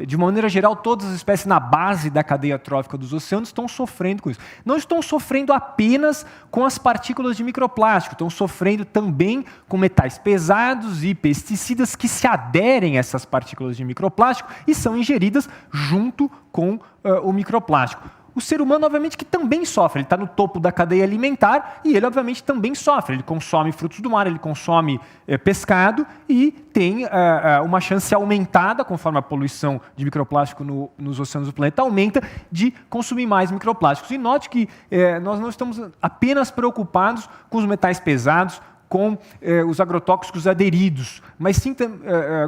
De maneira geral, todas as espécies na base da cadeia trófica dos oceanos estão sofrendo com isso. Não estão sofrendo apenas com as partículas de microplástico, estão sofrendo também com metais pesados e pesticidas que se aderem a essas partículas de microplástico e são ingeridas junto com o microplástico. o ser humano, obviamente, que também sofre. Ele está no topo da cadeia alimentar e ele, obviamente, também sofre. Ele consome frutos do mar, ele consome pescado e tem uma chance aumentada, conforme a poluição de microplástico nos oceanos do planeta aumenta, de consumir mais microplásticos. E note que nós não estamos apenas preocupados com os metais pesados, com os agrotóxicos aderidos, mas sim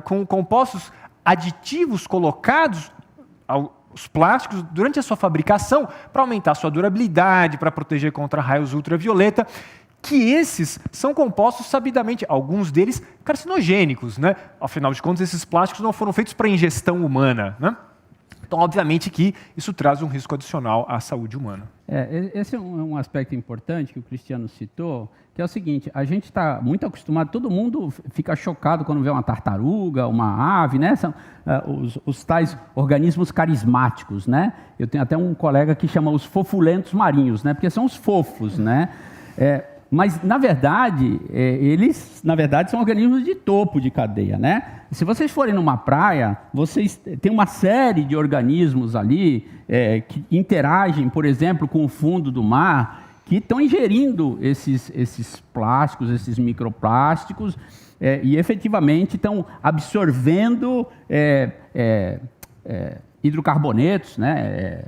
com compostos aditivos colocados aos plásticos durante a sua fabricação para aumentar a sua durabilidade, para proteger contra raios ultravioleta, que esses são compostos sabidamente, alguns deles carcinogênicos, né? Afinal de contas, esses plásticos não foram feitos para ingestão humana, né? Então, obviamente que isso traz um risco adicional à saúde humana. Esse é um aspecto importante que o Cristiano citou, que é o seguinte: a gente está muito acostumado, todo mundo fica chocado quando vê uma tartaruga, uma ave, né? São os tais organismos carismáticos, né? Eu tenho até um colega que chama os fofulentos marinhos, né? Porque são os fofos, né? Mas, na verdade, eles são organismos de topo de cadeia, né? Se vocês forem numa praia, vocês têm uma série de organismos ali que interagem, por exemplo, com o fundo do mar, que estão ingerindo esses plásticos, esses microplásticos, e efetivamente estão absorvendo hidrocarbonetos, né,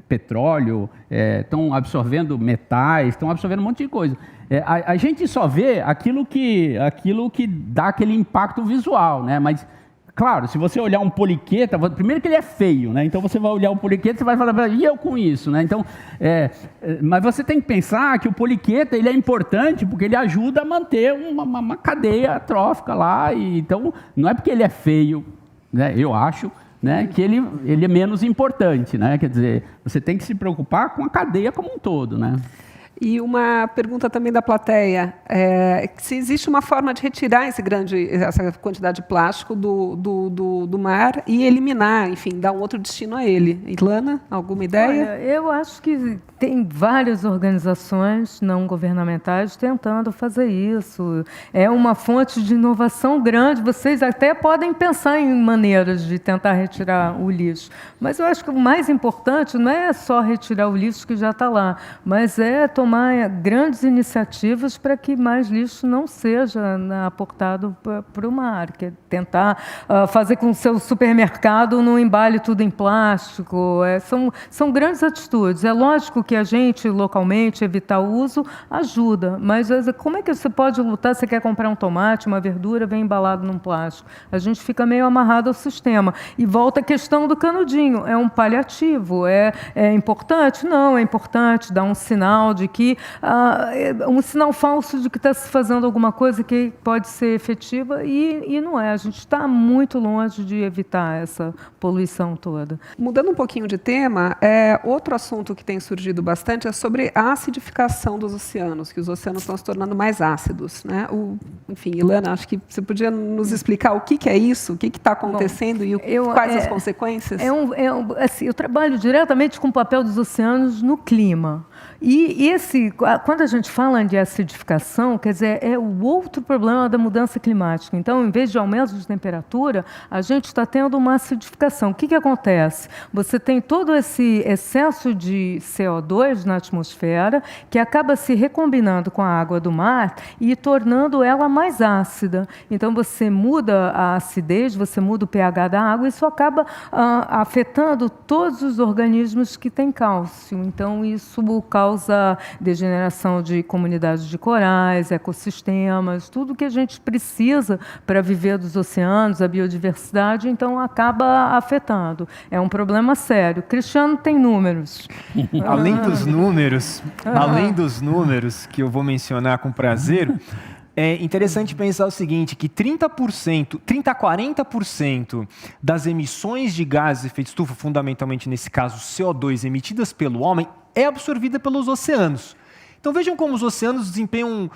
petróleo, estão absorvendo metais, estão absorvendo um monte de coisa. A gente só vê aquilo que dá aquele impacto visual, né? Mas, claro, se você olhar um poliqueta, primeiro que ele é feio, né? Então você vai olhar o poliqueta e vai falar, e eu com isso, né? Então, mas você tem que pensar que o poliqueta ele é importante porque ele ajuda a manter uma cadeia trófica lá. Então, não é porque ele é feio, né? Eu acho, né, que ele é menos importante, né? Quer dizer, você tem que se preocupar com a cadeia como um todo, né? E uma pergunta também da plateia, se existe uma forma de retirar essa quantidade de plástico do mar e eliminar, enfim, dar um outro destino a ele. Ilana, alguma ideia? Olha, eu acho que tem várias organizações não governamentais tentando fazer isso. É uma fonte de inovação grande. Vocês até podem pensar em maneiras de tentar retirar o lixo. Mas eu acho que o mais importante não é só retirar o lixo que já está lá, mas é tomar grandes iniciativas para que mais lixo não seja aportado para o mar, que é tentar fazer com que o seu supermercado não embale tudo em plástico. São grandes atitudes. É lógico que a gente, localmente, evitar o uso ajuda, mas como é que você pode lutar? Você quer comprar um tomate, uma verdura, vem embalado num plástico. A gente fica meio amarrado ao sistema. E volta a questão do canudinho. É um paliativo. É importante? Não, é importante dar um sinal de que um sinal falso de que está se fazendo alguma coisa que pode ser efetiva e não é. A gente está muito longe de evitar essa poluição toda. Mudando um pouquinho de tema, outro assunto que tem surgido bastante é sobre a acidificação dos oceanos, que os oceanos estão se tornando mais ácidos, né? Enfim, Ilana, acho que você podia nos explicar o que é isso, o que está acontecendo. Bom, quais as consequências? Assim, eu trabalho diretamente com o papel dos oceanos no clima. E quando a gente fala de acidificação, quer dizer, é o outro problema da mudança climática. Então, em vez de aumento de temperatura, a gente está tendo uma acidificação. O que acontece? Você tem todo esse excesso de CO2 na atmosfera que acaba se recombinando com a água do mar e tornando ela mais ácida. Então, você muda a acidez, você muda o pH da água, e isso acaba afetando todos os organismos que têm cálcio. Então, isso causa degeneração de comunidades de corais, ecossistemas, tudo que a gente precisa para viver dos oceanos, a biodiversidade, então acaba afetando. É um problema sério. Cristiano tem números. Além dos números que eu vou mencionar com prazer, é interessante pensar o seguinte, que 30 a 40% das emissões de gases de efeito estufa, fundamentalmente nesse caso CO2, emitidas pelo homem, é absorvida pelos oceanos. Então vejam como os oceanos desempenham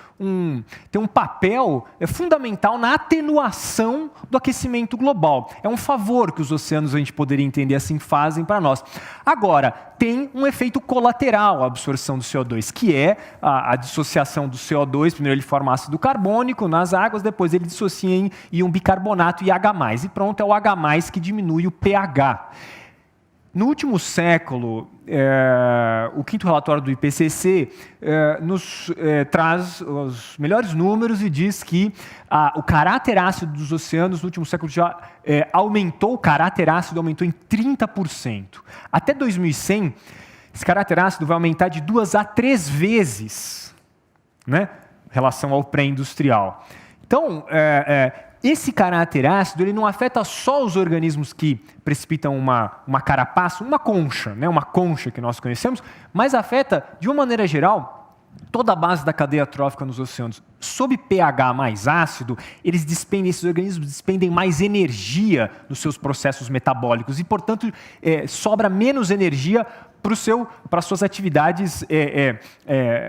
têm um papel fundamental na atenuação do aquecimento global. É um favor que os oceanos, a gente poderia entender assim, fazem para nós. Agora, tem um efeito colateral a absorção do CO2, que é a dissociação do CO2. Primeiro ele forma ácido carbônico nas águas, depois ele dissocia em íon bicarbonato e H+. E pronto, é o H+, que diminui o pH. No último século, o quinto relatório do IPCC nos traz os melhores números e diz que o caráter ácido dos oceanos no último século já aumentou, o caráter ácido aumentou em 30%. Até 2100, esse caráter ácido vai aumentar de 2 a 3 vezes, né, em relação ao pré-industrial. Então, esse caráter ácido ele não afeta só os organismos que precipitam uma carapaça, uma concha, né, uma concha que nós conhecemos, mas afeta, de uma maneira geral, toda a base da cadeia trófica nos oceanos. Sob pH mais ácido, esses organismos despendem mais energia nos seus processos metabólicos e, portanto, sobra menos energia para as suas atividades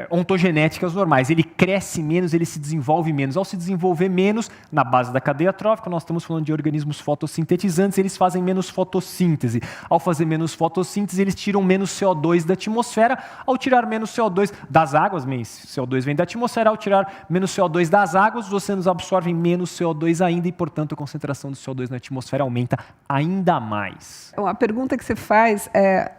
ontogenéticas normais. Ele cresce menos, ele se desenvolve menos. Ao se desenvolver menos, na base da cadeia trófica, nós estamos falando de organismos fotossintetizantes, eles fazem menos fotossíntese. Ao fazer menos fotossíntese, eles tiram menos CO2 da atmosfera. Ao tirar menos CO2 das águas, CO2 vem da atmosfera, ao tirar menos CO2 das águas, os oceanos absorvem menos CO2 ainda e, portanto, a concentração de CO2 na atmosfera aumenta ainda mais. A pergunta que você faz é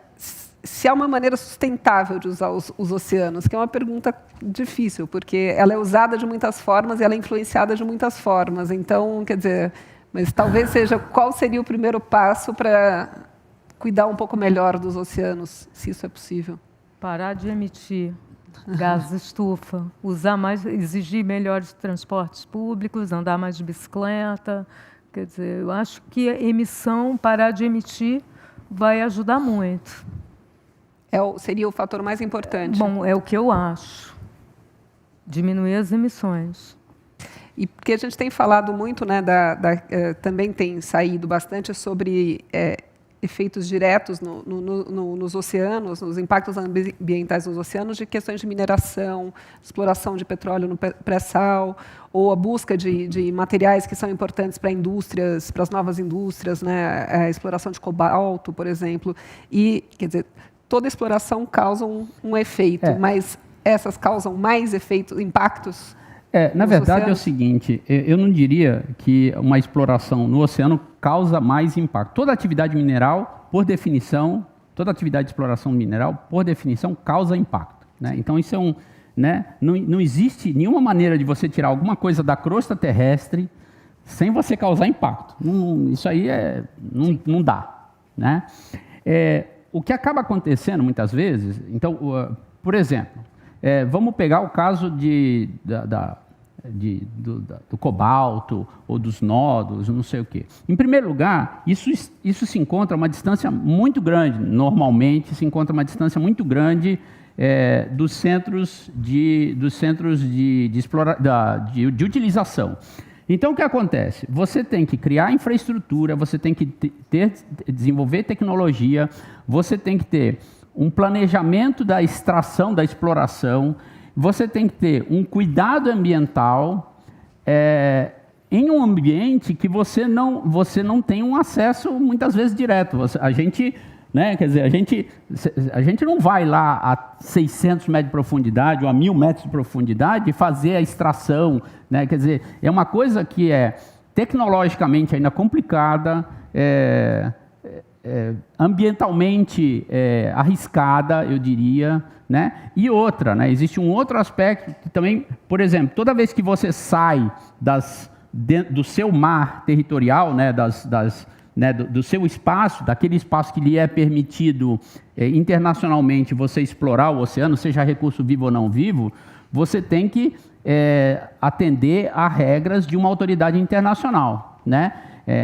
se há uma maneira sustentável de usar os oceanos, que é uma pergunta difícil, porque ela é usada de muitas formas e ela é influenciada de muitas formas. Então, quer dizer, mas talvez seja qual seria o primeiro passo para cuidar um pouco melhor dos oceanos, se isso é possível? Parar de emitir gases estufa, exigir melhores transportes públicos, andar mais de bicicleta. Quer dizer, eu acho que a emissão, parar de emitir, vai ajudar muito. Seria o fator mais importante? Bom, é o que eu acho. Diminuir as emissões. E porque a gente tem falado muito, né, também tem saído bastante sobre efeitos diretos nos oceanos, nos impactos ambientais nos oceanos, de questões de mineração, exploração de petróleo no pré-sal, ou a busca de materiais que são importantes para indústrias, para as novas indústrias, né, a exploração de cobalto, por exemplo. E, quer dizer, toda exploração causa um efeito, mas essas causam mais impactos? Na verdade é o seguinte, eu não diria que uma exploração no oceano causa mais impacto. Toda atividade mineral, por definição, toda atividade de exploração mineral, por definição, causa impacto, né? Então isso é não existe nenhuma maneira de você tirar alguma coisa da crosta terrestre sem você causar impacto. Isso aí não dá, né? O que acaba acontecendo muitas vezes, então, por exemplo, vamos pegar o caso do cobalto ou dos nódulos, não sei o quê. Em primeiro lugar, isso se encontra a uma distância muito grande, normalmente se encontra uma distância muito grande dos centros de utilização. Então, o que acontece? Você tem que criar infraestrutura, você tem que desenvolver tecnologia, você tem que ter um planejamento da extração, da exploração, você tem que ter um cuidado ambiental em um ambiente que você não tem um acesso, muitas vezes, direto. A gente não vai lá a 600 metros de profundidade ou a 1.000 metros de profundidade e fazer a extração, né? Quer dizer, é uma coisa que é tecnologicamente ainda complicada, ambientalmente arriscada, eu diria, né? E outra, né? Existe um outro aspecto que também, por exemplo, toda vez que você sai do seu mar territorial, né? Do seu espaço, daquele espaço que lhe é permitido internacionalmente você explorar o oceano, seja recurso vivo ou não vivo, você tem que atender a regras de uma autoridade internacional, né?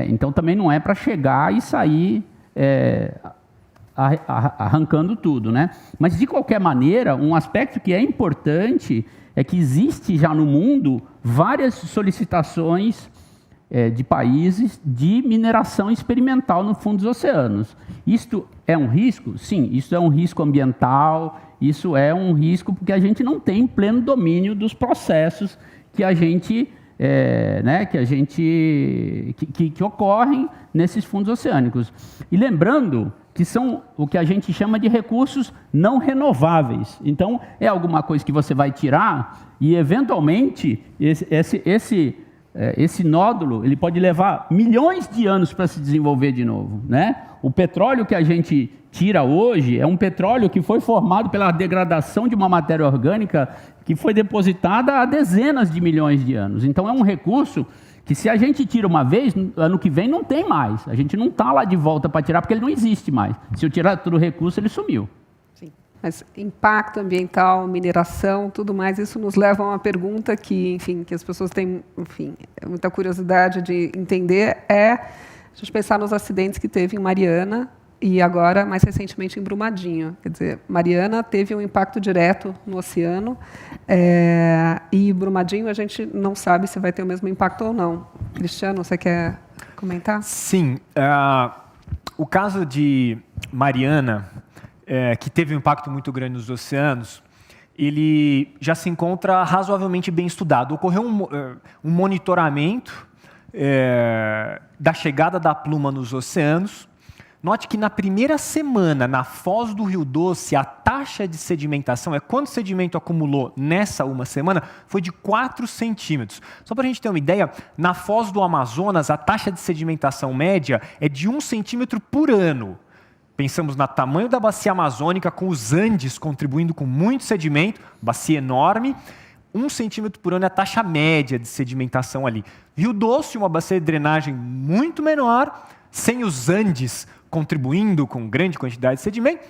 Então também não é para chegar e sair arrancando tudo, né? Mas de qualquer maneira, um aspecto que é importante é que existe já no mundo várias solicitações de países de mineração experimental no fundo dos oceanos. Isto é um risco? Sim, isso é um risco ambiental, isso é um risco porque a gente não tem pleno domínio dos processos que que ocorrem nesses fundos oceânicos. E lembrando que são o que a gente chama de recursos não renováveis. Então, é alguma coisa que você vai tirar e, eventualmente, esse nódulo ele pode levar milhões de anos para se desenvolver de novo, né? O petróleo que a gente tira hoje é um petróleo que foi formado pela degradação de uma matéria orgânica que foi depositada há dezenas de milhões de anos. Então é um recurso que, se a gente tira uma vez, ano que vem não tem mais. A gente não está lá de volta para tirar, porque ele não existe mais. Se eu tirar todo o recurso, ele sumiu. Sim. Mas impacto ambiental, mineração, tudo mais, isso nos leva a uma pergunta que, enfim, que as pessoas têm, enfim, muita curiosidade de entender, é a gente pensar nos acidentes que teve em Mariana e agora, mais recentemente, em Brumadinho. Quer dizer, Mariana teve um impacto direto no oceano e Brumadinho a gente não sabe se vai ter o mesmo impacto ou não. Cristiano, você quer comentar? Sim. O caso de Mariana, que teve um impacto muito grande nos oceanos, ele já se encontra razoavelmente bem estudado. Ocorreu um monitoramento da chegada da pluma nos oceanos. Note que na primeira semana, na foz do Rio Doce, a taxa de sedimentação, quanto sedimento acumulou nessa uma semana, foi de 4 centímetros. Só para a gente ter uma ideia, na foz do Amazonas, a taxa de sedimentação média é de 1 centímetro por ano. Pensamos no tamanho da bacia amazônica, com os Andes contribuindo com muito sedimento, bacia enorme. 1 centímetro por ano é a taxa média de sedimentação ali. Rio Doce, uma bacia de drenagem muito menor, sem os Andes contribuindo com grande quantidade de sedimento,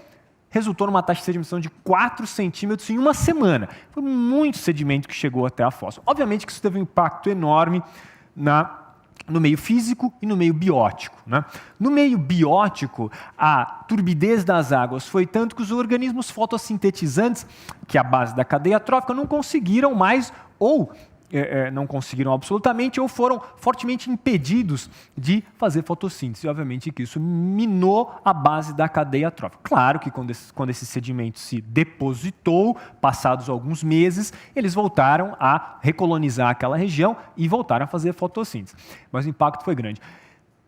resultou numa taxa de sedimentação de 4 centímetros em uma semana. Foi muito sedimento que chegou até a foz. Obviamente que isso teve um impacto enorme no meio físico e no meio biótico, né? No meio biótico, a turbidez das águas foi tanto que os organismos fotossintetizantes, que é a base da cadeia trófica, não conseguiram mais ou não conseguiram absolutamente ou foram fortemente impedidos de fazer fotossíntese. Obviamente que isso minou a base da cadeia trófica. Claro que quando esse sedimento se depositou, passados alguns meses, eles voltaram a recolonizar aquela região e voltaram a fazer fotossíntese. Mas o impacto foi grande.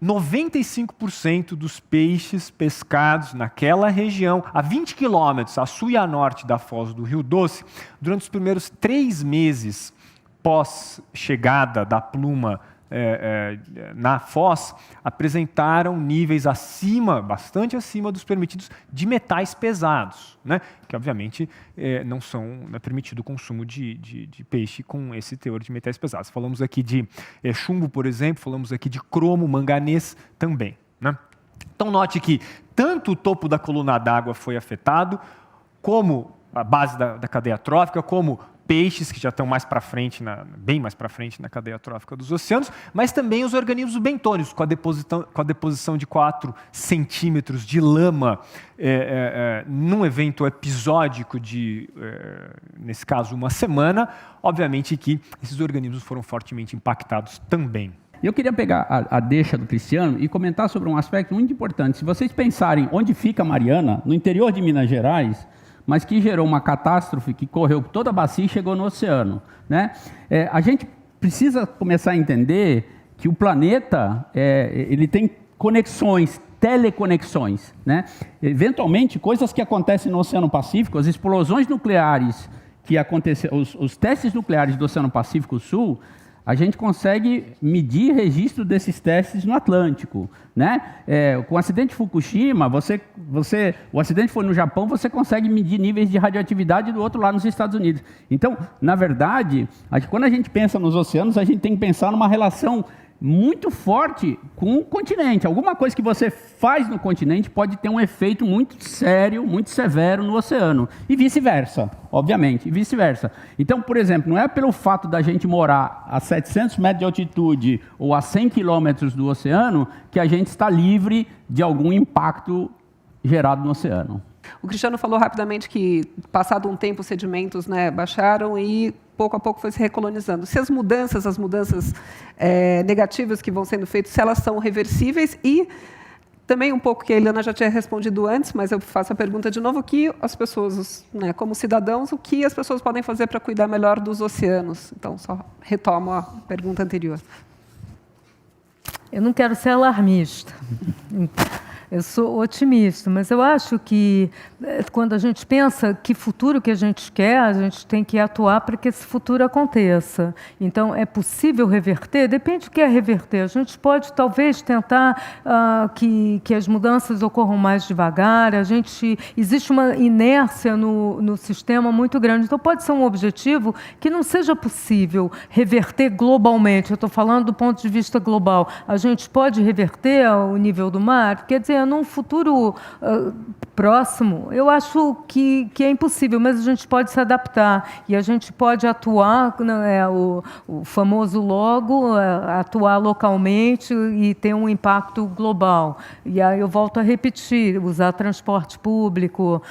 95% dos peixes pescados naquela região, a 20 quilômetros a sul e a norte da foz do Rio Doce, durante os primeiros 3 meses pós-chegada da pluma na foz, apresentaram níveis bastante acima dos permitidos de metais pesados, né? Que obviamente não é permitido o consumo de peixe com esse teor de metais pesados. Falamos aqui de chumbo, por exemplo, falamos aqui de cromo, manganês também, né? Então note que tanto o topo da coluna d'água foi afetado, como a base da cadeia trófica, como peixes que já estão mais para frente, bem mais para frente na cadeia trófica dos oceanos, mas também os organismos bentônicos, com a deposição de 4 centímetros de lama num evento episódico nesse caso, uma semana. Obviamente que esses organismos foram fortemente impactados também. Eu queria pegar a deixa do Cristiano e comentar sobre um aspecto muito importante. Se vocês pensarem onde fica Mariana, no interior de Minas Gerais, mas que gerou uma catástrofe que correu por toda a bacia e chegou no oceano, né? A gente precisa começar a entender que o planeta ele tem conexões, teleconexões, né? Eventualmente, coisas que acontecem no Oceano Pacífico, as explosões nucleares que aconteceram, os testes nucleares do Oceano Pacífico Sul, a gente consegue medir registro desses testes no Atlântico, né? Com o acidente de Fukushima, o acidente foi no Japão, você consegue medir níveis de radioatividade do outro lado nos Estados Unidos. Então, na verdade, quando a gente pensa nos oceanos, a gente tem que pensar numa relação muito forte com o continente. Alguma coisa que você faz no continente pode ter um efeito muito sério, muito severo no oceano. E vice-versa, obviamente, e vice-versa. Então, por exemplo, não é pelo fato da gente morar a 700 metros de altitude ou a 100 quilômetros do oceano que a gente está livre de algum impacto gerado no oceano. O Cristiano falou rapidamente que, passado um tempo, os sedimentos, né, baixaram e pouco a pouco foi se recolonizando. Se as mudanças negativas que vão sendo feitas, se elas são reversíveis e também um pouco que a Ilana já tinha respondido antes, mas eu faço a pergunta de novo, que as pessoas, né, como cidadãos, o que as pessoas podem fazer para cuidar melhor dos oceanos? Então, só retomo a pergunta anterior. Eu não quero ser alarmista. Eu sou otimista, mas eu acho que quando a gente pensa que futuro que a gente quer, a gente tem que atuar para que esse futuro aconteça. Então, é possível reverter? Depende do que é reverter. A gente pode, talvez, tentar que as mudanças ocorram mais devagar. Existe uma inércia no sistema muito grande. Então, pode ser um objetivo que não seja possível reverter globalmente. Eu estou falando do ponto de vista global. A gente pode reverter o nível do mar? Quer dizer, num futuro próximo, eu acho que é impossível, mas a gente pode se adaptar e a gente pode atuar, o famoso logo, atuar localmente e ter um impacto global. E aí eu volto a repetir, usar transporte público,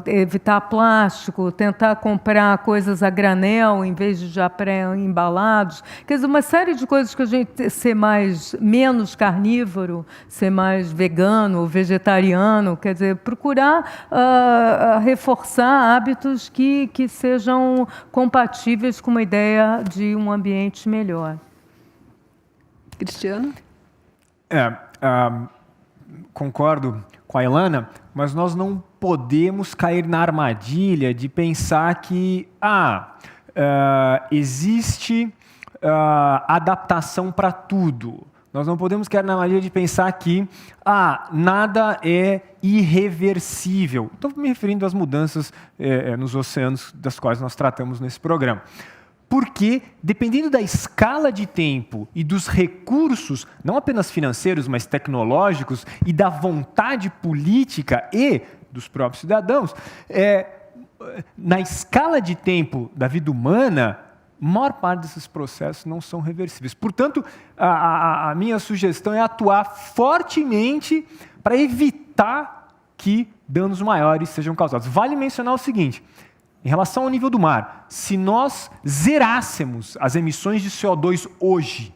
evitar plástico, tentar comprar coisas a granel em vez de já pré-embalados. Quer dizer, uma série de coisas que a gente ser menos carnívoro, ser mais vegano, vegetariano, quer dizer, procurar reforçar hábitos que sejam compatíveis com uma ideia de um ambiente melhor. Cristiano? Concordo com a Ilana, mas nós não podemos cair na armadilha de pensar que existe adaptação para tudo. Nós não podemos cair na armadilha de pensar que nada é irreversível. Estou me referindo às mudanças nos oceanos das quais nós tratamos nesse programa. Porque, dependendo da escala de tempo e dos recursos, não apenas financeiros, mas tecnológicos, e da vontade política e dos próprios cidadãos, na escala de tempo da vida humana, a maior parte desses processos não são reversíveis. Portanto, a minha sugestão é atuar fortemente para evitar que danos maiores sejam causados. Vale mencionar o seguinte, em relação ao nível do mar, se nós zerássemos as emissões de CO2 hoje,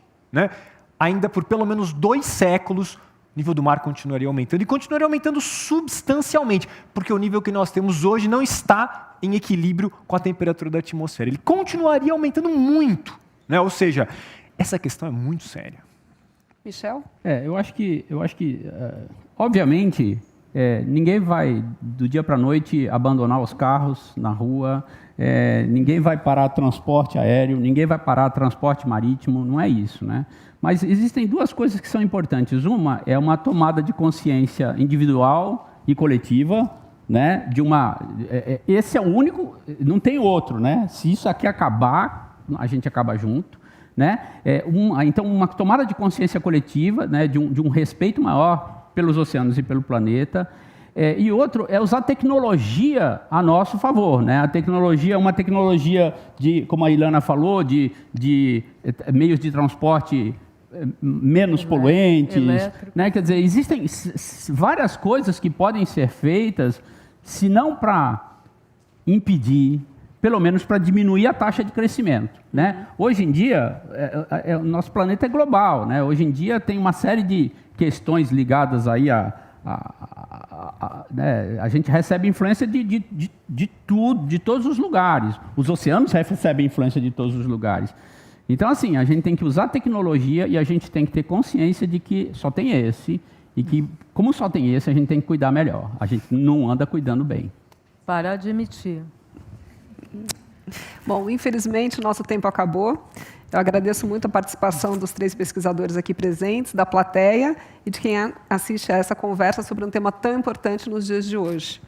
ainda por pelo menos 2 séculos, o nível do mar continuaria aumentando, e continuaria aumentando substancialmente, porque o nível que nós temos hoje não está em equilíbrio com a temperatura da atmosfera. Ele continuaria aumentando muito. Ou seja, essa questão é muito séria. Michel? Eu acho que obviamente, ninguém vai, do dia para a noite, abandonar os carros na rua, ninguém vai parar transporte aéreo, ninguém vai parar transporte marítimo, não é isso, Mas existem 2 coisas que são importantes. Uma é uma tomada de consciência individual e coletiva, esse é o único, não tem outro, Se isso aqui acabar, a gente acaba junto, então, uma tomada de consciência coletiva, de um respeito maior pelos oceanos e pelo planeta. E outro é usar tecnologia a nosso favor. A tecnologia é uma tecnologia como a Ilana falou, de meios de transporte menos poluentes. Quer dizer, existem várias coisas que podem ser feitas, se não para impedir, pelo menos para diminuir a taxa de crescimento. Hoje em dia, o nosso planeta é global. Hoje em dia tem uma série de questões ligadas aí a gente recebe influência de tudo, de todos os lugares. Os oceanos recebem influência de todos os lugares. Então, assim, a gente tem que usar tecnologia e a gente tem que ter consciência de que só tem esse, e que, como só tem esse, a gente tem que cuidar melhor. A gente não anda cuidando bem. Parar de emitir. Bom, infelizmente, o nosso tempo acabou. Eu agradeço muito a participação dos 3 pesquisadores aqui presentes, da plateia e de quem assiste a essa conversa sobre um tema tão importante nos dias de hoje.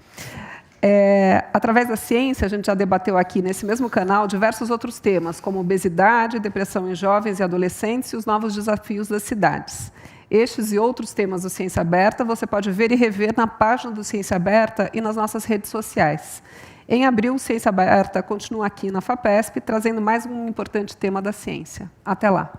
Através da ciência, a gente já debateu aqui nesse mesmo canal diversos outros temas, como obesidade, depressão em jovens e adolescentes e os novos desafios das cidades. Estes e outros temas do Ciência Aberta você pode ver e rever na página do Ciência Aberta e nas nossas redes sociais. Em abril, Ciência Aberta continua aqui na FAPESP, trazendo mais um importante tema da ciência. Até lá!